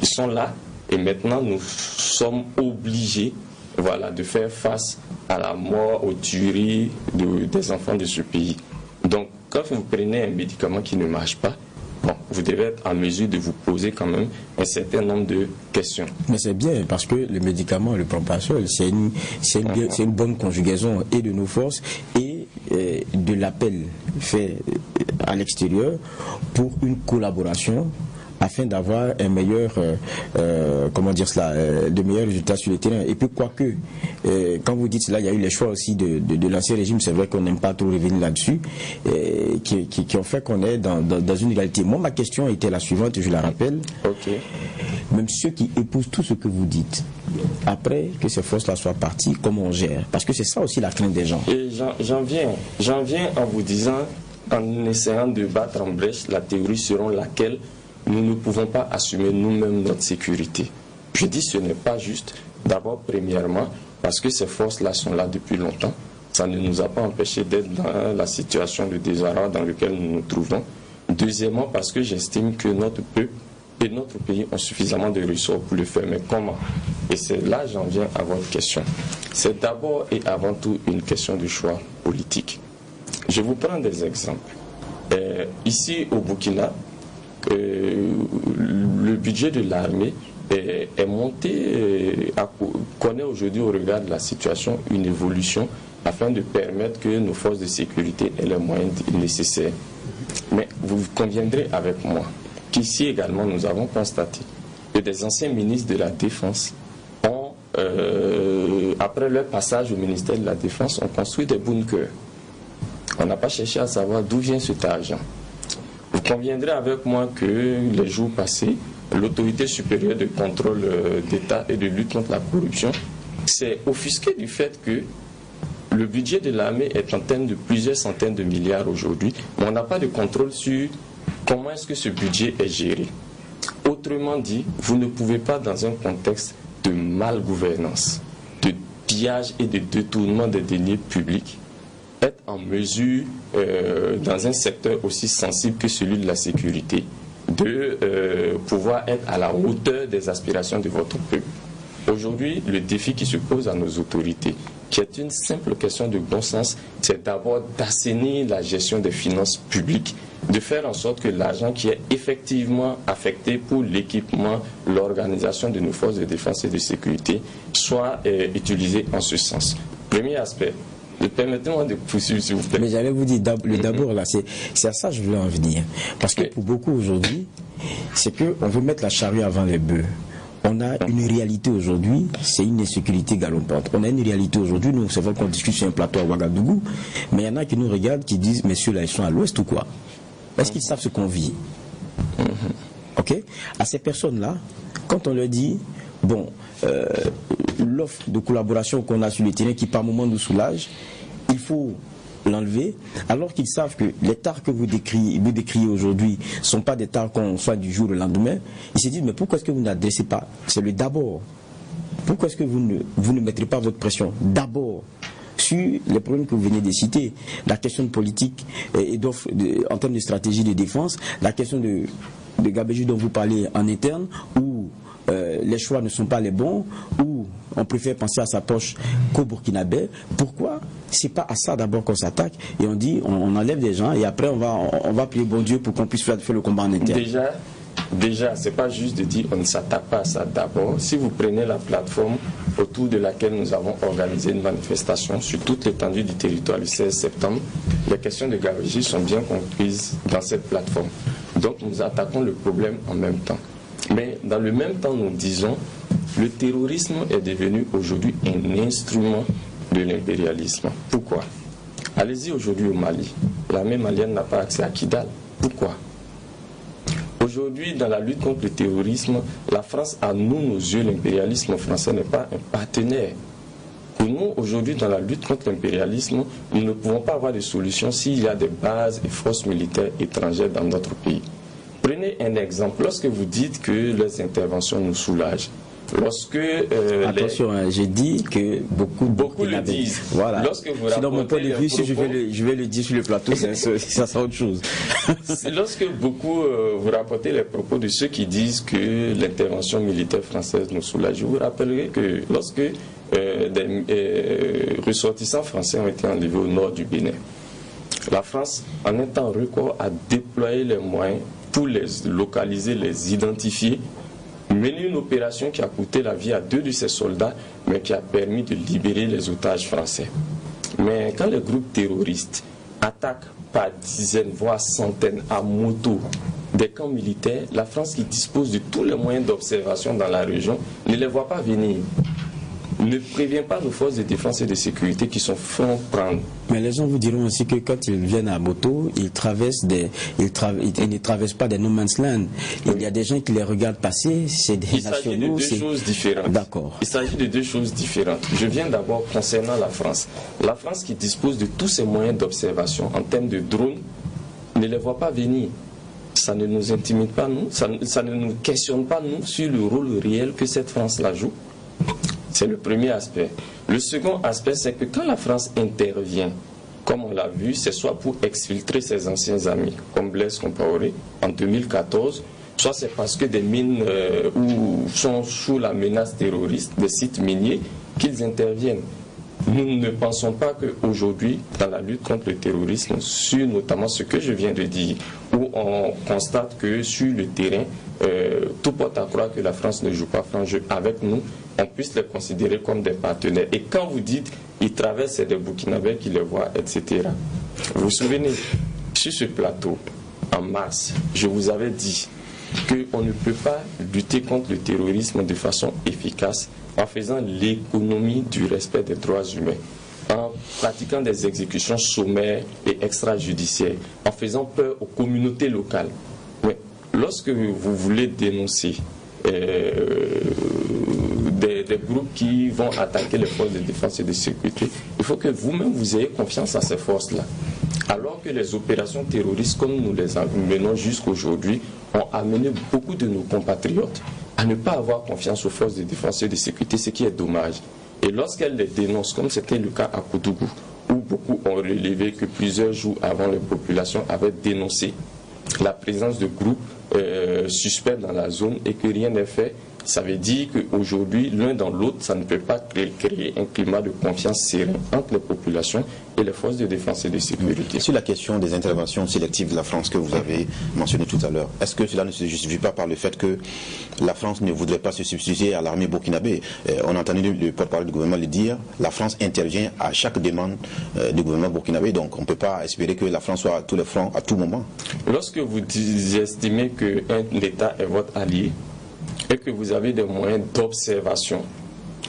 Ils sont là et maintenant nous sommes obligés de faire face à la mort, aux tueries des enfants de ce pays. Donc, quand vous prenez un médicament qui ne marche pas, vous devez être en mesure de vous poser quand même un certain nombre de questions. Mais c'est bien parce que le médicament, le prend pas seul, c'est une bonne conjugaison et de nos forces et de l'appel fait à l'extérieur pour une collaboration afin d'avoir un meilleur, de meilleurs résultats sur le terrain. Et puis quoique, quand vous dites cela, il y a eu les choix aussi de l'ancien régime, c'est vrai qu'on n'aime pas trop revenir là-dessus, qui ont fait qu'on est dans une égalité. Moi, ma question était la suivante, je la rappelle. Okay. Même ceux qui épousent tout ce que vous dites, après que ces forces-là soient parties, comment on gère? Parce que c'est ça aussi la crainte des gens. Et j'en viens en vous disant, en essayant de battre en brèche la théorie selon laquelle nous ne pouvons pas assumer nous-mêmes notre sécurité. Je dis ce n'est pas juste. D'abord, premièrement, parce que ces forces-là sont là depuis longtemps. Ça ne nous a pas empêché d'être dans la situation de désarroi dans laquelle nous nous trouvons. Deuxièmement, parce que j'estime que notre peuple et notre pays ont suffisamment de ressources pour le faire. Mais comment? Et c'est là j'en viens à votre question. C'est d'abord et avant tout une question de choix politique. Je vous prends des exemples. Ici au Burkina, le budget de l'armée est monté, connaît aujourd'hui au regard de la situation une évolution afin de permettre que nos forces de sécurité aient les moyens nécessaires. Mais vous conviendrez avec moi qu'ici également nous avons constaté que des anciens ministres de la Défense ont, après leur passage au ministère de la Défense, ont construit des bunkers. On n'a pas cherché à savoir d'où vient cet argent. Vous conviendrez avec moi que les jours passés, l'autorité supérieure de contrôle d'État et de lutte contre la corruption s'est offusquée du fait que le budget de l'armée est en termes de plusieurs centaines de milliards aujourd'hui, mais on n'a pas de contrôle sur comment est-ce que ce budget est géré. Autrement dit, vous ne pouvez pas, dans un contexte de malgouvernance, de pillage et de détournement des deniers publics, être en mesure, dans un secteur aussi sensible que celui de la sécurité, de pouvoir être à la hauteur des aspirations de votre peuple. Aujourd'hui, le défi qui se pose à nos autorités, qui est une simple question de bon sens, c'est d'abord d'assainir la gestion des finances publiques, de faire en sorte que l'argent qui est effectivement affecté pour l'équipement, l'organisation de nos forces de défense et de sécurité soit utilisé en ce sens. Premier aspect. Permettez-moi de poursuivre, s'il vous plaît. Mais j'allais vous dire, d'abord, là, c'est à ça que je voulais en venir. Parce que pour beaucoup aujourd'hui, c'est qu'on veut mettre la charrue avant les bœufs. On a une réalité aujourd'hui, c'est une insécurité galopante. On a une réalité aujourd'hui, nous, c'est vrai qu'on discute sur un plateau à Ouagadougou, mais il y en a qui nous regardent, qui disent, messieurs, là, ils sont à l'ouest ou quoi? Est-ce qu'ils savent ce qu'on vit? Ok? À ces personnes-là, quand on leur dit, bon, l'offre de collaboration qu'on a sur le terrain qui par moment nous soulage, il faut l'enlever, alors qu'ils savent que les tares que vous décriez aujourd'hui ne sont pas des tares qu'on soit du jour au lendemain. Ils se disent, mais pourquoi est-ce que vous n'adressez pas, c'est le d'abord, pourquoi est-ce que vous ne mettrez pas votre pression d'abord sur les problèmes que vous venez de citer, la question de politique et d'offre en termes de stratégie de défense, la question de gabegie dont vous parlez en interne, où les choix ne sont pas les bons, où on préfère penser à sa poche qu'au Burkinabé. Pourquoi c'est pas à ça d'abord qu'on s'attaque et on dit on enlève des gens et après on va prier bon Dieu pour qu'on puisse faire le combat en interne? Déjà, c'est pas juste de dire on ne s'attaque pas à ça d'abord. Si vous prenez la plateforme autour de laquelle nous avons organisé une manifestation sur toute l'étendue du territoire le 16 septembre, les questions de gabegie sont bien comprises dans cette plateforme. Donc nous attaquons le problème en même temps. Mais dans le même temps, nous disons le terrorisme est devenu aujourd'hui un instrument de l'impérialisme. Pourquoi? Allez-y aujourd'hui au Mali. L'armée malienne n'a pas accès à Kidal. Pourquoi? Aujourd'hui, dans la lutte contre le terrorisme, la France, à nous, nos yeux, l'impérialisme français n'est pas un partenaire. Pour nous, aujourd'hui, dans la lutte contre l'impérialisme, nous ne pouvons pas avoir de solution s'il y a des bases et forces militaires étrangères dans notre pays. Prenez un exemple. Lorsque vous dites que les interventions nous soulagent, lorsque attention, j'ai dit que beaucoup le disent. Voilà. Lorsque vous dans mon point de vue, si je vais le dire sur le plateau, ça sera autre chose. Lorsque beaucoup vous rapportez les propos de ceux qui disent que l'intervention militaire française nous soulage, je vous rappellerai que lorsque des ressortissants français ont été enlevés au nord du Bénin, la France, en un temps record, a déployé les moyens pour les localiser, les identifier, mener une opération qui a coûté la vie à 2 de ses soldats, mais qui a permis de libérer les otages français. Mais quand les groupes terroristes attaquent par dizaines, voire centaines, à moto, des camps militaires, la France, qui dispose de tous les moyens d'observation dans la région, ne les voit pas venir. Ne prévient pas nos forces de défense et de sécurité qui sont font prendre. Mais les gens vous diront aussi que quand ils viennent à moto, ils ne traversent pas des no man's land. Il y a des gens qui les regardent passer, c'est des nationaux. Il s'agit de deux choses différentes. D'accord. Il s'agit de deux choses différentes. Je viens d'abord concernant la France. La France, qui dispose de tous ses moyens d'observation en termes de drones, ne les voit pas venir. Ça ne nous intimide pas, nous. Ça ne nous questionne pas, nous, sur le rôle réel que cette France-là joue. C'est le premier aspect. Le second aspect, c'est que quand la France intervient, comme on l'a vu, c'est soit pour exfiltrer ses anciens amis, comme Blaise Compaoré en 2014, soit c'est parce que des mines sont sous la menace terroriste, des sites miniers, qu'ils interviennent. Nous ne pensons pas qu'aujourd'hui, dans la lutte contre le terrorisme, sur notamment ce que je viens de dire, où on constate que sur le terrain, tout porte à croire que la France ne joue pas franc jeu avec nous, on puisse les considérer comme des partenaires. Et quand vous dites ils traversent, c'est des Burkinabés qui les voient, etc. Vous vous souvenez, sur ce plateau, en mars, je vous avais dit qu'on ne peut pas lutter contre le terrorisme de façon efficace en faisant l'économie du respect des droits humains, en pratiquant des exécutions sommaires et extrajudiciaires, en faisant peur aux communautés locales. Mais lorsque vous voulez dénoncer des groupes qui vont attaquer les forces de défense et de sécurité, il faut que vous-même vous ayez confiance à ces forces-là. Alors que les opérations terroristes, comme nous les menons jusqu'aujourd'hui, ont amené beaucoup de nos compatriotes à ne pas avoir confiance aux forces de défense et de sécurité, ce qui est dommage. Et lorsqu'elles les dénoncent, comme c'était le cas à Koudougou, où beaucoup ont relevé que plusieurs jours avant, les populations avaient dénoncé la présence de groupes suspects dans la zone et que rien n'est fait, ça veut dire qu'aujourd'hui, l'un dans l'autre, ça ne peut pas créer un climat de confiance serein entre les populations et les forces de défense et de sécurité. Sur la question des interventions sélectives de la France que vous avez mentionné tout à l'heure, est-ce que cela ne se justifie pas par le fait que la France ne voudrait pas se substituer à l'armée burkinabé? On a entendu le porte-parole du gouvernement le dire, la France intervient à chaque demande du gouvernement burkinabé, donc on ne peut pas espérer que la France soit à tous les fronts à tout moment. Lorsque vous estimez qu'un État est votre allié, et que vous avez des moyens d'observation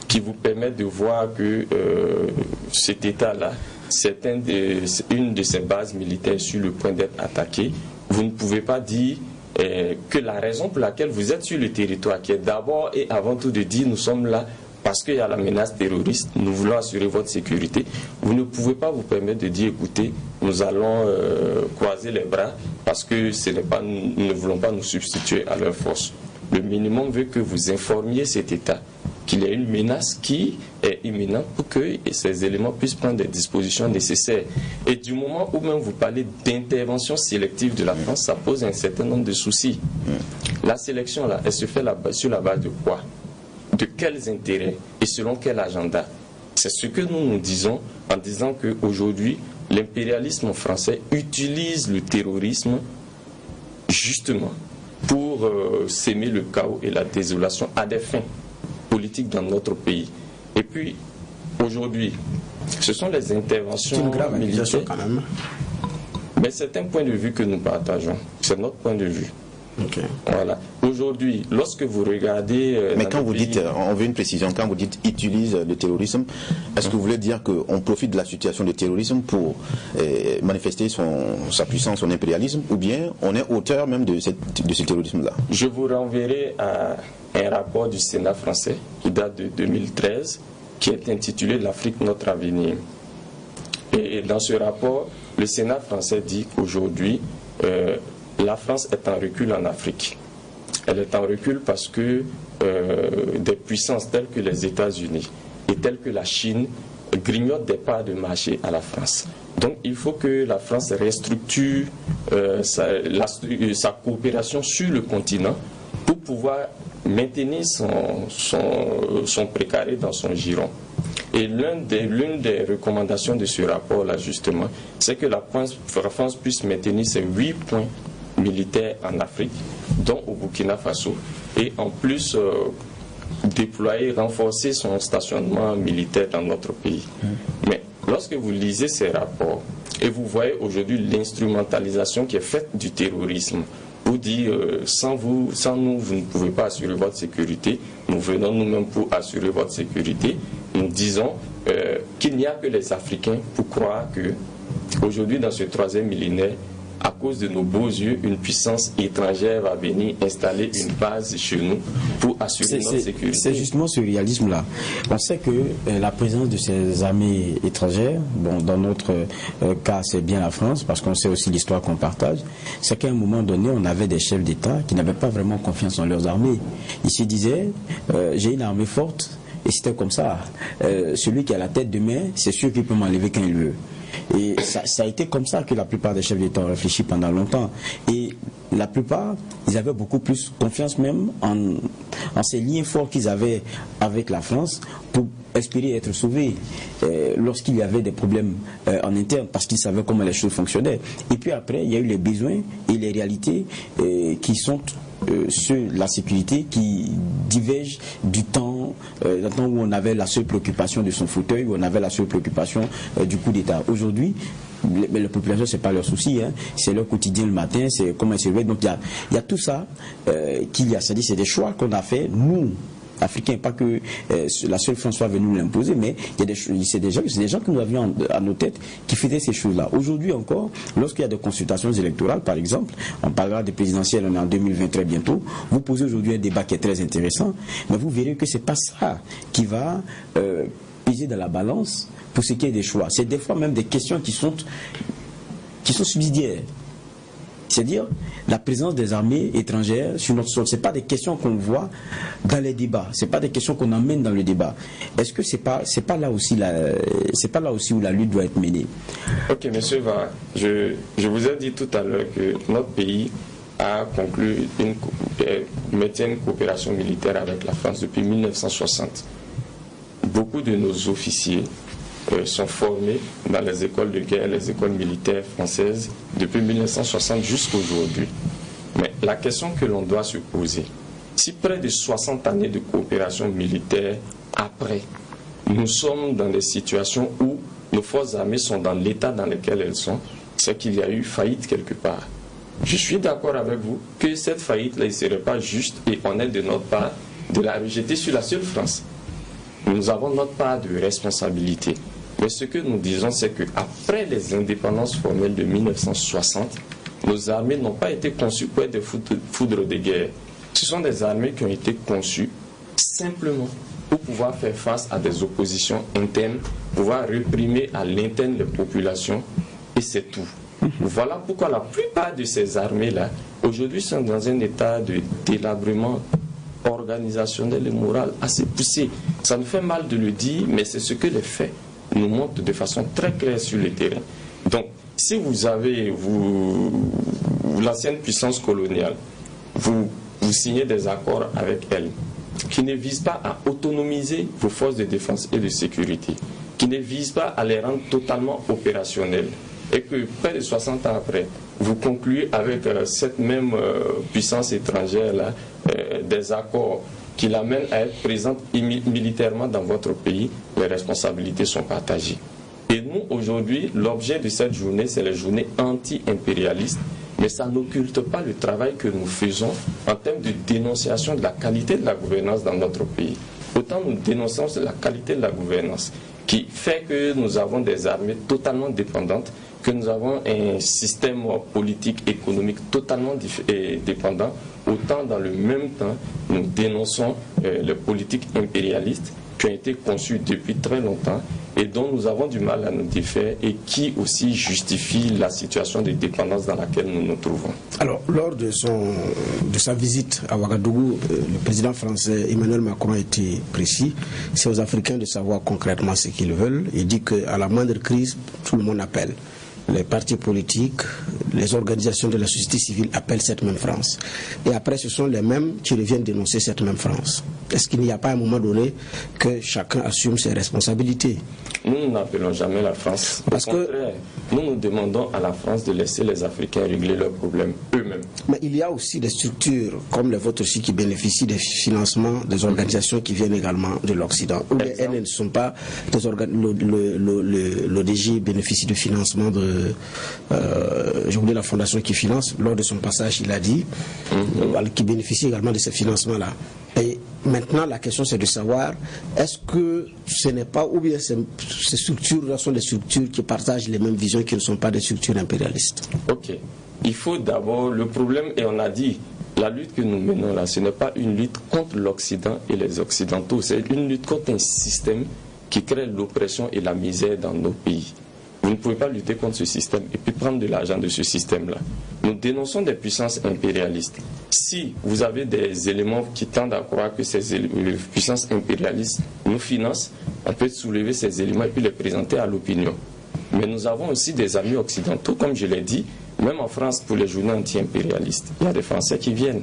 qui vous permettent de voir que cet État-là, c'est une de ses bases militaires sur le point d'être attaqué, vous ne pouvez pas dire que la raison pour laquelle vous êtes sur le territoire, qui est d'abord et avant tout de dire nous sommes là parce qu'il y a la menace terroriste, nous voulons assurer votre sécurité, vous ne pouvez pas vous permettre de dire écoutez, nous allons croiser les bras parce que nous ne voulons pas nous substituer à leurs forces. Le minimum veut que vous informiez cet État qu'il y a une menace qui est imminente pour que ces éléments puissent prendre des dispositions nécessaires. Et du moment où même vous parlez d'intervention sélective de la France, ça pose un certain nombre de soucis. La sélection, là, elle se fait sur la base de quoi? De quels intérêts et selon quel agenda? C'est ce que nous disons en disant qu'aujourd'hui, l'impérialisme français utilise le terrorisme justement pour s'aimer le chaos et la désolation à des fins politiques dans notre pays. Et puis, aujourd'hui, ce sont les interventions militaires. Quand même. Mais c'est un point de vue que nous partageons. C'est notre point de vue. Okay. Voilà. Aujourd'hui, lorsque vous regardez... Mais quand vous dites, on veut une précision, quand vous dites utilise le terrorisme, est-ce que vous voulez dire qu'on profite de la situation de terrorisme pour manifester sa puissance, son impérialisme, ou bien on est auteur même de ce terrorisme-là? Je vous renverrai à un rapport du Sénat français qui date de 2013, qui est intitulé « L'Afrique, notre avenir ». Et dans ce rapport, le Sénat français dit qu'aujourd'hui, la France est en recul en Afrique. Elle est en recul parce que des puissances telles que les États-Unis et telles que la Chine grignotent des parts de marché à la France. Donc il faut que la France restructure sa coopération sur le continent pour pouvoir maintenir son précaré dans son giron. Et l'une des recommandations de ce rapport-là, justement, c'est que la France puisse maintenir ses 8 points militaires en Afrique, dont au Burkina Faso, et en plus renforcer son stationnement militaire dans notre pays. Mais lorsque vous lisez ces rapports et vous voyez aujourd'hui l'instrumentalisation qui est faite du terrorisme, vous dites sans nous, vous ne pouvez pas assurer votre sécurité, nous venons nous-mêmes pour assurer votre sécurité. Nous disons qu'il n'y a que les Africains pour croire que aujourd'hui dans ce 3e millénaire, à cause de nos beaux yeux, une puissance étrangère va venir installer une base chez nous pour assurer notre sécurité. C'est justement ce réalisme-là. On sait que la présence de ces armées étrangères, bon, dans notre cas, c'est bien la France, parce qu'on sait aussi l'histoire qu'on partage, c'est qu'à un moment donné, on avait des chefs d'État qui n'avaient pas vraiment confiance en leurs armées. Ils se disaient, j'ai une armée forte, et c'était comme ça. Celui qui a la tête de main, c'est sûr qu'il peut m'enlever quand il veut. Et ça a été comme ça que la plupart des chefs d'État ont réfléchi pendant longtemps. Et la plupart, ils avaient beaucoup plus confiance même en ces liens forts qu'ils avaient avec la France pour espérer être sauvés lorsqu'il y avait des problèmes en interne, parce qu'ils savaient comment les choses fonctionnaient. Et puis après, il y a eu les besoins et les réalités qui sont sur la sécurité, qui divergent du temps où on avait la seule préoccupation de son fauteuil, où on avait la seule préoccupation du coup d'État. Aujourd'hui, les populations, c'est pas leur souci, hein. C'est leur quotidien le matin, c'est comment ils se réveillent. Donc il y a tout ça qu'il y a, c'est-à-dire c'est des choix qu'on a fait, nous, africains, pas que la seule France soit venue nous l'imposer, mais il y a c'est des gens que nous avions à nos têtes qui faisaient ces choses-là. Aujourd'hui encore, lorsqu'il y a des consultations électorales, par exemple, on parlera des présidentielles, on est en 2020 très bientôt, vous posez aujourd'hui un débat qui est très intéressant, mais vous verrez que c'est pas ça qui va peser dans la balance pour ce qui est des choix. C'est des fois même des questions qui sont subsidiaires. C'est-à-dire la présence des armées étrangères sur notre sol. Ce n'est pas des questions qu'on voit dans les débats. Ce n'est pas des questions qu'on emmène dans le débat. Est-ce que c'est pas là aussi où la lutte doit être menée? Ok, monsieur Va, je vous ai dit tout à l'heure que notre pays a conclu maintient une coopération militaire avec la France depuis 1960. Beaucoup de nos officiers sont formés dans les écoles de guerre, les écoles militaires françaises depuis 1960 jusqu'à aujourd'hui. Mais la question que l'on doit se poser, si près de 60 années de coopération militaire après, nous sommes dans des situations où nos forces armées sont dans l'état dans lequel elles sont, c'est qu'il y a eu faillite quelque part. Je suis d'accord avec vous que cette faillite-là, il ne serait pas juste et honnête de notre part de la rejeter sur la seule France. Nous avons notre part de responsabilité. Mais ce que nous disons, c'est qu'après les indépendances formelles de 1960, nos armées n'ont pas été conçues pour être des foudres de guerre. Ce sont des armées qui ont été conçues simplement pour pouvoir faire face à des oppositions internes, pouvoir réprimer à l'interne les populations, et c'est tout. Voilà pourquoi la plupart de ces armées-là, aujourd'hui, sont dans un état de délabrement organisationnel et moral assez poussé. Ça nous fait mal de le dire, mais c'est ce que les faits nous montrent de façon très claire sur le terrain. Donc, si vous avez, l'ancienne puissance coloniale, vous signez des accords avec elle, qui ne visent pas à autonomiser vos forces de défense et de sécurité, qui ne visent pas à les rendre totalement opérationnelles, et que près de 60 ans après, vous concluez avec cette même puissance étrangère-là des accords qui l'amènent à être présente militairement dans votre pays, les responsabilités sont partagées. Et nous, aujourd'hui, l'objet de cette journée, c'est la journée anti-impérialiste, mais ça n'occulte pas le travail que nous faisons en termes de dénonciation de la qualité de la gouvernance dans notre pays. Autant nous dénonçons la qualité de la gouvernance, qui fait que nous avons des armées totalement dépendantes, que nous avons un système politique, économique totalement dépendant, autant dans le même temps, nous dénonçons les politiques impérialistes qui ont été conçues depuis très longtemps et dont nous avons du mal à nous défaire et qui aussi justifient la situation de dépendance dans laquelle nous nous trouvons. Alors, lors de sa visite à Ouagadougou, le président français Emmanuel Macron a été précis. C'est aux Africains de savoir concrètement ce qu'ils veulent. Il dit qu'à la moindre crise, tout le monde appelle. Les partis politiques, les organisations de la société civile appellent cette même France. Et après, ce sont les mêmes qui reviennent dénoncer cette même France. Est-ce qu'il n'y a pas à un moment donné que chacun assume ses responsabilités? Nous n'appelons jamais la France. Parce que nous demandons à la France de laisser les Africains régler leurs problèmes eux-mêmes. Mais il y a aussi des structures comme les vôtres aussi qui bénéficient des financements des organisations qui viennent également de l'Occident. Ou bien elles ne sont pas des l'ODG bénéficie de financement de j'ai oublié la fondation qui finance. Lors de son passage, il a dit qui bénéficie également de ces financements-là. Et maintenant, la question c'est de savoir est-ce que ce n'est pas, ou bien ces structures-là sont des structures qui partagent les mêmes visions, qui ne sont pas des structures impérialistes. Ok. Il faut d'abord, le problème, et on a dit, la lutte que nous menons là, ce n'est pas une lutte contre l'Occident et les Occidentaux, c'est une lutte contre un système qui crée l'oppression et la misère dans nos pays. Vous ne pouvez pas lutter contre ce système et puis prendre de l'argent de ce système-là. Nous dénonçons des puissances impérialistes. Si vous avez des éléments qui tendent à croire que ces puissances impérialistes nous financent, on peut soulever ces éléments et puis les présenter à l'opinion. Mais nous avons aussi des amis occidentaux, comme je l'ai dit, même en France pour les journées anti-impérialistes. Il y a des Français qui viennent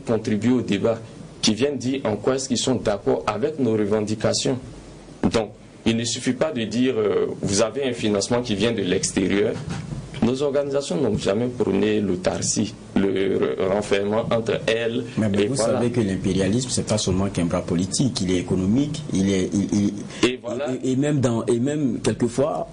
contribuer au débat, qui viennent dire en quoi est-ce qu'ils sont d'accord avec nos revendications. Donc, il ne suffit pas de dire vous avez un financement qui vient de l'extérieur. Nos organisations n'ont jamais prôné l'autarcie. le renfermement entre elles. Mais vous savez que l'impérialisme, c'est pas seulement qu'un bras politique, il est économique, et même quelquefois,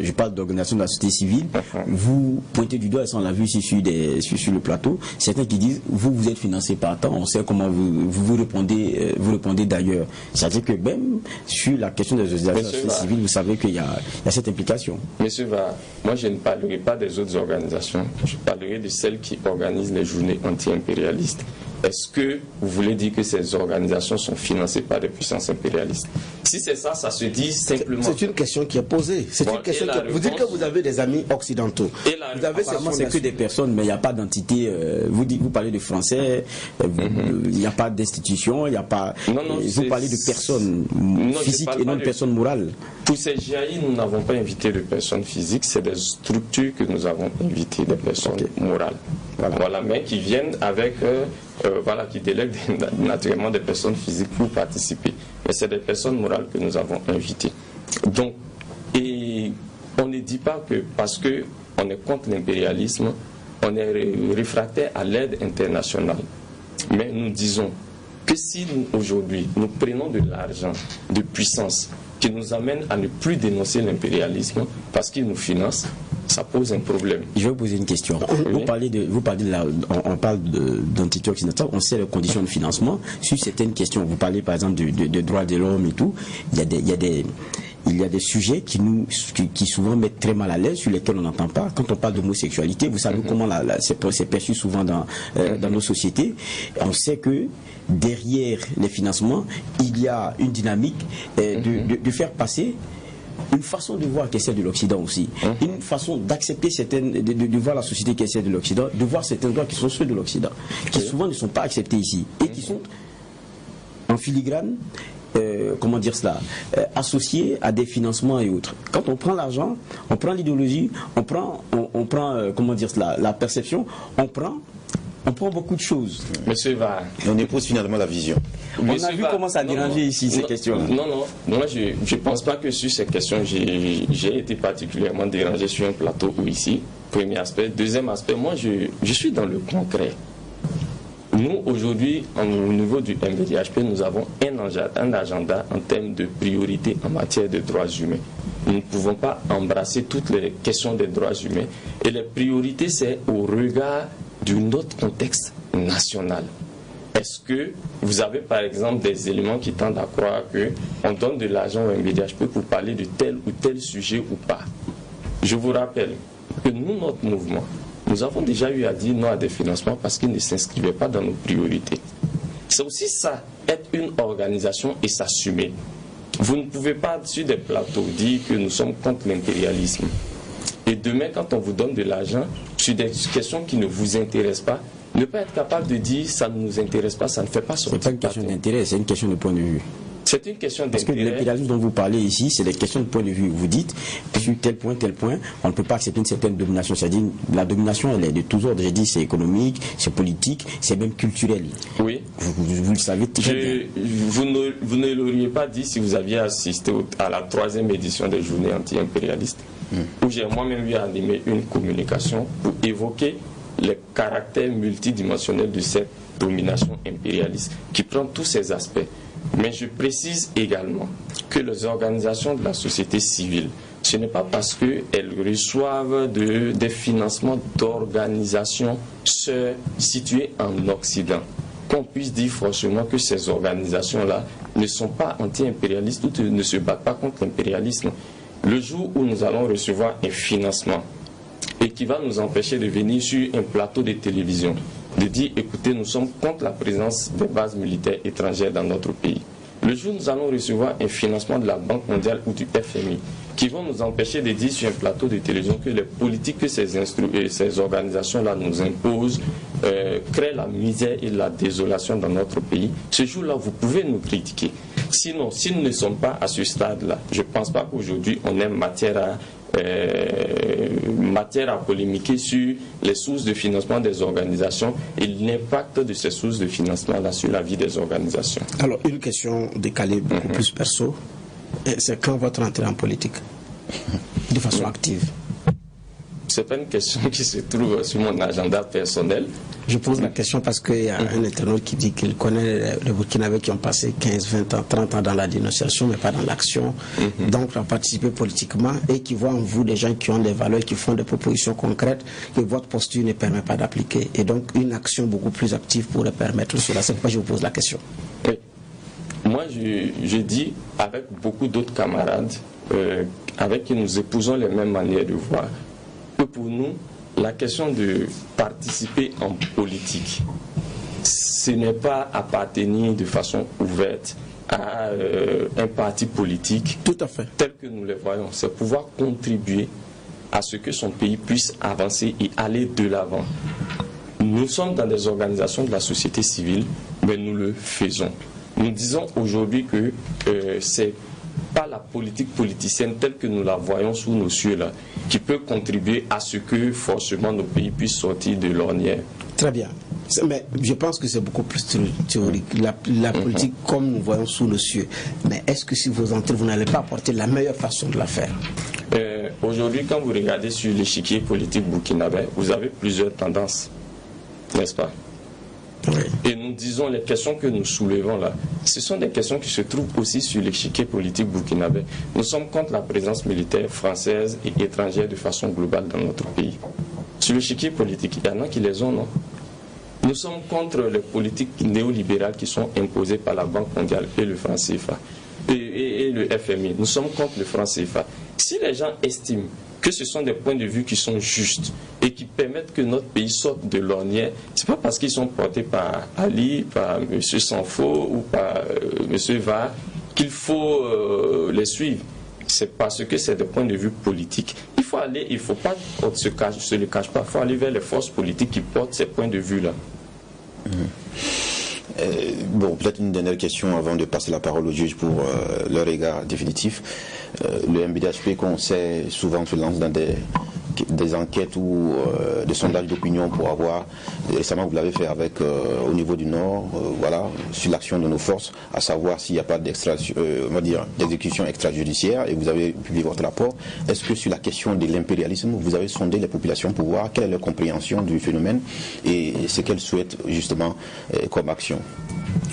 je parle d'organisation de la société civile, vous pointez du doigt, et ça on l'a vu ici sur le plateau, certains qui disent, vous êtes financé par temps, on sait comment vous répondez d'ailleurs. C'est-à-dire que même sur la question des organisations de la société civile, vous savez qu'il y a cette implication. Monsieur Va, moi je ne parlerai pas des autres organisations, je parlerai de celles qui organisent les journées anti-impérialistes. Est-ce que vous voulez dire que ces organisations sont financées par des puissances impérialistes? Si c'est ça, ça se dit simplement. C'est une question qui est posée. Vous dites que vous avez des amis occidentaux. C'est que des personnes, mais il n'y a pas d'entité. Vous parlez de Français, il n'y a pas d'institution, il n'y a pas. Vous parlez de personnes physiques et non de personnes morales. Pour ces GAI, nous n'avons pas invité de personnes physiques, c'est des structures que nous avons invité, des personnes morales. Voilà, mais qui viennent avec. Qui délèguent naturellement des personnes physiques pour participer. Mais c'est des personnes morales que nous avons invitées. Donc, et on ne dit pas que parce qu'on est contre l'impérialisme, on est réfractaire à l'aide internationale. Mais nous disons que si aujourd'hui nous prenons de l'argent de puissance qui nous amène à ne plus dénoncer l'impérialisme parce qu'il nous finance, ça pose un problème. Je vais vous poser une question. Oui. On parle d'entité occidentale, on sait les conditions de financement. Sur certaines questions, vous parlez par exemple de droits de l'homme et tout, il y a des sujets qui souvent mettent très mal à l'aise, sur lesquels on n'entend pas. Quand on parle d'homosexualité, vous savez comment c'est perçu souvent dans nos sociétés. On sait que derrière les financements, il y a une dynamique de faire passer une façon de voir qui est celle de l'Occident aussi, une façon d'accepter de voir la société qui est celle de l'Occident, de voir certains droits qui sont ceux de l'Occident, qui souvent ne sont pas acceptés ici, et qui sont en filigrane, associés à des financements et autres. Quand on prend l'argent, on prend l'idéologie, on prend la perception, on prend beaucoup de choses. Monsieur Va. On épouse finalement la vision. On a vu comment ça dérangeait ici ces questions-là. Non. Moi, je ne pense pas que sur ces questions, j'ai été particulièrement dérangé sur un plateau ou ici. Premier aspect. Deuxième aspect, moi, je suis dans le concret. Nous, aujourd'hui, au niveau du MVDHP, nous avons un agenda en termes de priorité en matière de droits humains. Nous ne pouvons pas embrasser toutes les questions des droits humains. Et les priorités, c'est au regard de notre contexte national. Est-ce que vous avez par exemple des éléments qui tendent à croire qu'on donne de l'argent au MVDHP pour parler de tel ou tel sujet ou pas? Je vous rappelle que nous, notre mouvement, nous avons déjà eu à dire non à des financements parce qu'ils ne s'inscrivaient pas dans nos priorités. C'est aussi ça, être une organisation et s'assumer. Vous ne pouvez pas sur des plateaux dire que nous sommes contre l'impérialisme. Et demain, quand on vous donne de l'argent sur des questions qui ne vous intéressent pas, ne pas être capable de dire ça ne nous intéresse pas, ça ne fait pas sortir. C'est pas une question d'intérêt, c'est une question de point de vue. C'est une question d'intérêt. Parce que l'impérialisme dont vous parlez ici, c'est des questions de point de vue. Vous dites, sur tel point, on ne peut pas accepter une certaine domination. C'est-à-dire, la domination, elle est de tous ordres. J'ai dit, c'est économique, c'est politique, c'est même culturel. Oui. Vous le savez très bien. Vous ne l'auriez pas dit si vous aviez assisté à la 3e édition des journées anti-impérialistes, où j'ai moi-même eu à animer une communication pour évoquer les caractères multidimensionnels de cette domination impérialiste, qui prend tous ces aspects. Mais je précise également que les organisations de la société civile, ce n'est pas parce qu'elles reçoivent des financements d'organisations situées en Occident qu'on puisse dire franchement que ces organisations-là ne sont pas anti-impérialistes ou ne se battent pas contre l'impérialisme. Le jour où nous allons recevoir un financement et qui va nous empêcher de venir sur un plateau de télévision, de dire écoutez, nous sommes contre la présence des bases militaires étrangères dans notre pays. Le jour où nous allons recevoir un financement de la Banque mondiale ou du FMI qui vont nous empêcher de dire sur un plateau de télévision que les politiques que ces organisations-là nous imposent créent la misère et la désolation dans notre pays, ce jour-là, vous pouvez nous critiquer. Sinon, si nous ne sommes pas à ce stade-là, je ne pense pas qu'aujourd'hui on ait matière à polémiquer sur les sources de financement des organisations et l'impact de ces sources de financement-là sur la vie des organisations. Alors, une question décalée beaucoup plus perso, c'est quand votre entrée en politique, de façon active? c'est pas une question qui se trouve sur mon agenda personnel. Je pose la question parce qu'il y a un internaute qui dit qu'il connaît les Burkinabés qui ont passé 15, 20 ans, 30 ans dans la dénonciation, mais pas dans l'action, donc à participer politiquement, et qui voient en vous des gens qui ont des valeurs, qui font des propositions concrètes, que votre posture ne permet pas d'appliquer. Et donc une action beaucoup plus active pourrait permettre cela. C'est pourquoi je vous pose la question. Oui. Moi, je dis, avec beaucoup d'autres camarades, avec qui nous épousons les mêmes manières de voir, que pour nous, la question de participer en politique, ce n'est pas appartenir de façon ouverte à un parti politique. Tout à fait. Tel que nous le voyons. C'est pouvoir contribuer à ce que son pays puisse avancer et aller de l'avant. Nous sommes dans des organisations de la société civile, mais nous le faisons. Nous disons aujourd'hui que c'est pas la politique politicienne telle que nous la voyons sous nos cieux là, qui peut contribuer à ce que forcément nos pays puissent sortir de l'ornière. Très bien. Mais je pense que c'est beaucoup plus théorique. La politique, comme nous voyons sous nos cieux. Mais est-ce que si vous entrez, vous n'allez pas apporter la meilleure façon de la faire? Aujourd'hui, quand vous regardez sur l'échiquier politique burkinabé, vous avez plusieurs tendances, n'est-ce pas? Oui. Et nous disons, les questions que nous soulevons là, ce sont des questions qui se trouvent aussi sur l'échiquier politique burkinabé. Nous sommes contre la présence militaire française et étrangère de façon globale dans notre pays. Sur l'échiquier politique, il y en a qui les ont, non? Nous sommes contre les politiques néolibérales qui sont imposées par la Banque mondiale et le franc CFA et le FMI. Nous sommes contre le franc CFA. Si les gens estiment que ce sont des points de vue qui sont justes et qui permettent que notre pays sorte de l'ornière, ce n'est pas parce qu'ils sont portés par Ali, par M. Sanfo ou par M. Va qu'il faut les suivre. C'est parce que c'est des points de vue politiques. Il faut aller, il ne faut pas, on ne se le cache pas, il faut aller vers les forces politiques qui portent ces points de vue-là. Bon, peut-être une dernière question avant de passer la parole au juge pour leur regard définitif. Le MBDHP, qu'on sait, souvent se lance dans des enquêtes ou des sondages d'opinion pour avoir, récemment vous l'avez fait avec au niveau du Nord, voilà, sur l'action de nos forces, à savoir s'il n'y a pas d'exécution extrajudiciaire, et vous avez publié votre rapport. Est-ce que sur la question de l'impérialisme, vous avez sondé les populations pour voir quelle est leur compréhension du phénomène et ce qu'elles souhaitent justement comme action?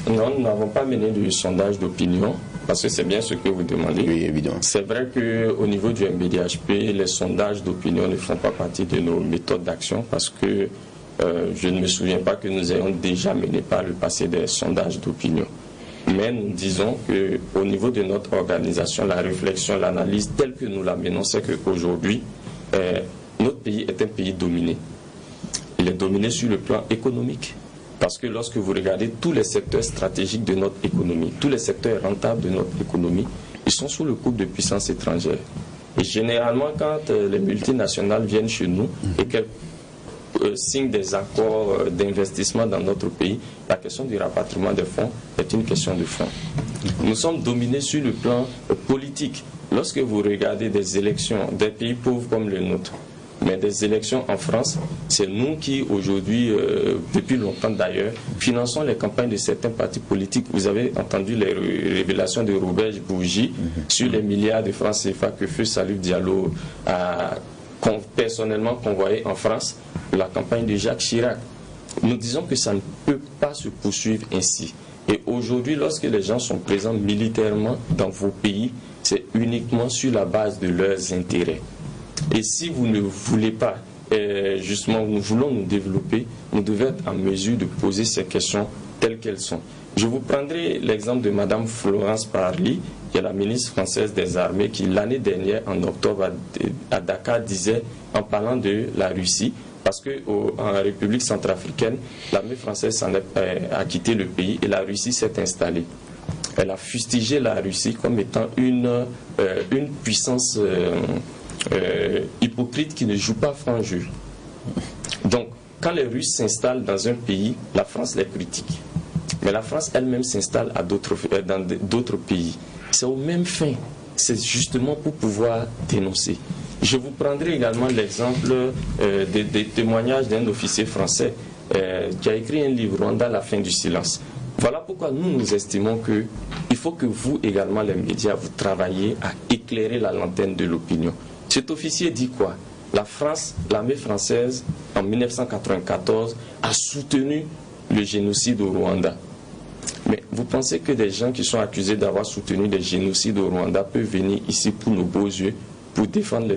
Non, nous n'avons pas mené de sondage d'opinion, parce que c'est bien ce que vous demandez. Oui, évidemment. C'est vrai qu'au niveau du MBDHP, les sondages d'opinion ne font pas partie de nos méthodes d'action, parce que je ne me souviens pas que nous ayons déjà mené par le passé des sondages d'opinion. Mais nous disons qu'au niveau de notre organisation, la réflexion, l'analyse telle que nous la menons, c'est qu'aujourd'hui, notre pays est un pays dominé. Il est dominé sur le plan économique. Parce que lorsque vous regardez tous les secteurs stratégiques de notre économie, tous les secteurs rentables de notre économie, ils sont sous le coup de puissances étrangères. Et généralement, quand les multinationales viennent chez nous et qu'elles signent des accords d'investissement dans notre pays, la question du rapatriement des fonds est une question de fonds. Nous sommes dominés sur le plan politique. Lorsque vous regardez des élections des pays pauvres comme le nôtre, mais des élections en France, c'est nous qui aujourd'hui, depuis longtemps d'ailleurs, finançons les campagnes de certains partis politiques. Vous avez entendu les révélations de Robert Bourgi sur les milliards de francs CFA que Feu Salif Diallo a personnellement convoyé en France pour la campagne de Jacques Chirac. Nous disons que ça ne peut pas se poursuivre ainsi. Et aujourd'hui, lorsque les gens sont présents militairement dans vos pays, c'est uniquement sur la base de leurs intérêts. Et si vous ne voulez pas, justement, nous voulons nous développer, nous devons être en mesure de poser ces questions telles qu'elles sont. Je vous prendrai l'exemple de Mme Florence Parly, qui est la ministre française des Armées, qui l'année dernière, en octobre, à Dakar, disait, en parlant de la Russie, parce qu'en République centrafricaine, l'armée française a quitté le pays et la Russie s'est installée. Elle a fustigé la Russie comme étant une puissance hypocrite qui ne joue pas franc jeu. Donc, quand les Russes s'installent dans un pays, la France les critique. Mais la France elle-même s'installe dans d'autres pays. C'est aux mêmes fins. C'est justement pour pouvoir dénoncer. Je vous prendrai également l'exemple des témoignages d'un officier français qui a écrit un livre, Rwanda, la fin du silence. Voilà pourquoi nous estimons qu'il faut que vous également, les médias, vous travaillez à éclairer la lanterne de l'opinion. Cet officier dit quoi? l'armée française, en 1994, a soutenu le génocide au Rwanda. Mais vous pensez que des gens qui sont accusés d'avoir soutenu des génocides au Rwanda peuvent venir ici pour nos beaux yeux, pour défendre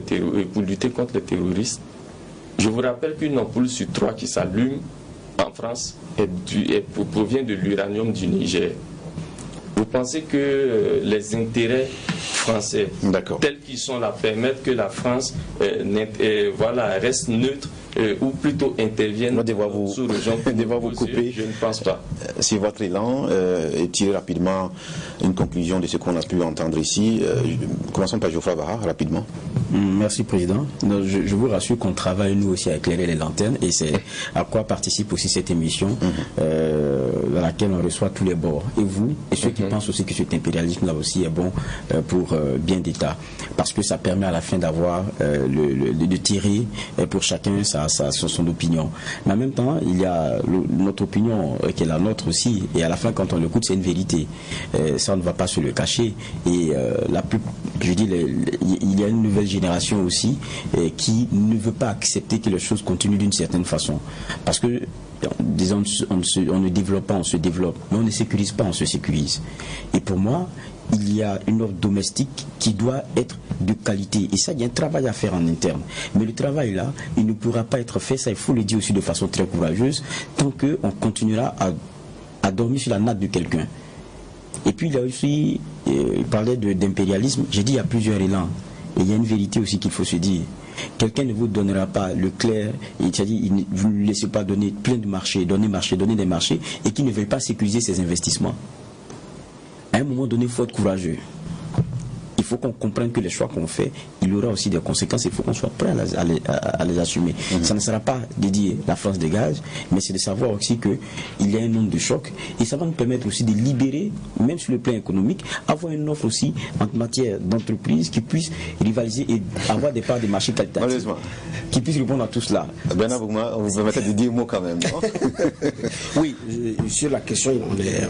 pour lutter contre les terroristes? Je vous rappelle qu'une ampoule sur 3 qui s'allume en France provient de l'uranium du Niger. Vous pensez que les intérêts français, tels qu'ils sont là, permettent que la France reste neutre ou plutôt intervienne sous le genre vous couper? Je ne pense pas. Si votre élan et tirer rapidement une conclusion de ce qu'on a pu entendre ici, commençons par Geoffroy Bara, rapidement. Merci Président. Je vous rassure qu'on travaille nous aussi à éclairer les lanternes et c'est à quoi participe aussi cette émission dans laquelle on reçoit tous les bords. Et vous, et ceux qui pensent aussi que cet impérialisme là aussi est bon pour bien d'État. Parce que ça permet à la fin d'avoir, de tirer pour chacun son opinion. Mais en même temps, il y a notre opinion qui est la nôtre aussi. Et à la fin, quand on l'écoute, c'est une vérité. Ça, on ne va pas se le cacher. Et je dis, il y a une nouvelle génération aussi qui ne veut pas accepter que les choses continuent d'une certaine façon. Parce que, disons, on ne développe pas, on se développe. Mais on ne sécurise pas, on se sécurise. Et pour moi, il y a une offre domestique qui doit être de qualité. Et ça, il y a un travail à faire en interne. Mais le travail là, il ne pourra pas être fait, ça il faut le dire aussi de façon très courageuse, tant qu'on continuera à dormir sur la natte de quelqu'un. Et puis il y a aussi, il parlait d'impérialisme, j'ai dit il y a plusieurs élans. Et il y a une vérité aussi qu'il faut se dire. Quelqu'un ne vous donnera pas le clair, c'est-à-dire vous ne laissez pas donner plein de marchés, donner des marchés, et qui ne veut pas sécuriser ses investissements. À un moment donné, il faut être courageux. Il faut qu'on comprenne que les choix qu'on fait, il y aura aussi des conséquences. Il faut qu'on soit prêt à les assumer. Ça ne sera pas de dire la France dégage, mais c'est de savoir aussi qu'il y a un nombre de chocs. Et ça va nous permettre aussi de libérer, même sur le plan économique, avoir une offre aussi en matière d'entreprise qui puisse rivaliser et avoir des parts de marché qualitatifs qui puissent répondre à tout cela. Bernard Bougma, vous permettez de dire un mot quand même, non? Oui, sur la question,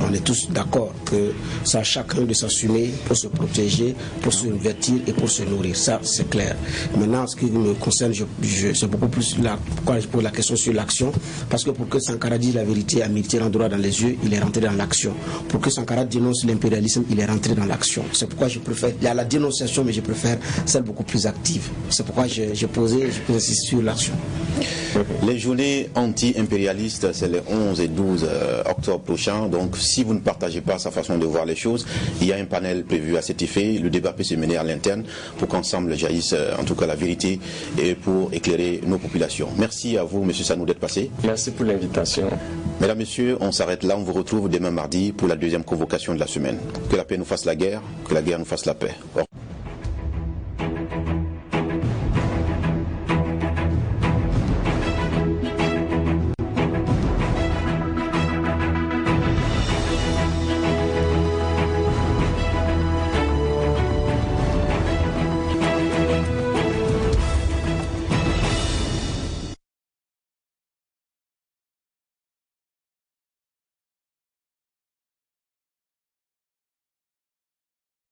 on est tous d'accord que c'est à chacun de s'assumer pour se protéger, pour se vêtir et pour se nourrir. Ça, c'est clair. Maintenant, ce qui me concerne, c'est beaucoup plus pourquoi je pose la question sur l'action. Parce que pour que Sankara dise la vérité à Mitterrand droit dans les yeux, il est rentré dans l'action. Pour que Sankara dénonce l'impérialisme, il est rentré dans l'action. C'est pourquoi je préfère, il y a la dénonciation, mais je préfère celle beaucoup plus active. C'est pourquoi j'ai posé sur l'action. Les journées anti-impérialistes, c'est les 11 et 12 octobre prochain. Donc, si vous ne partagez pas sa façon de voir les choses, il y a un panel prévu à cet effet. Le débat peut se mener à l'interne pour qu'ensemble jaillisse en tout cas la vérité et pour éclairer nos populations. Merci à vous, M. Sanou, d'être passé. Merci pour l'invitation. Mesdames, Messieurs, on s'arrête là. On vous retrouve demain mardi pour la deuxième convocation de la semaine. Que la paix nous fasse la guerre, que la guerre nous fasse la paix.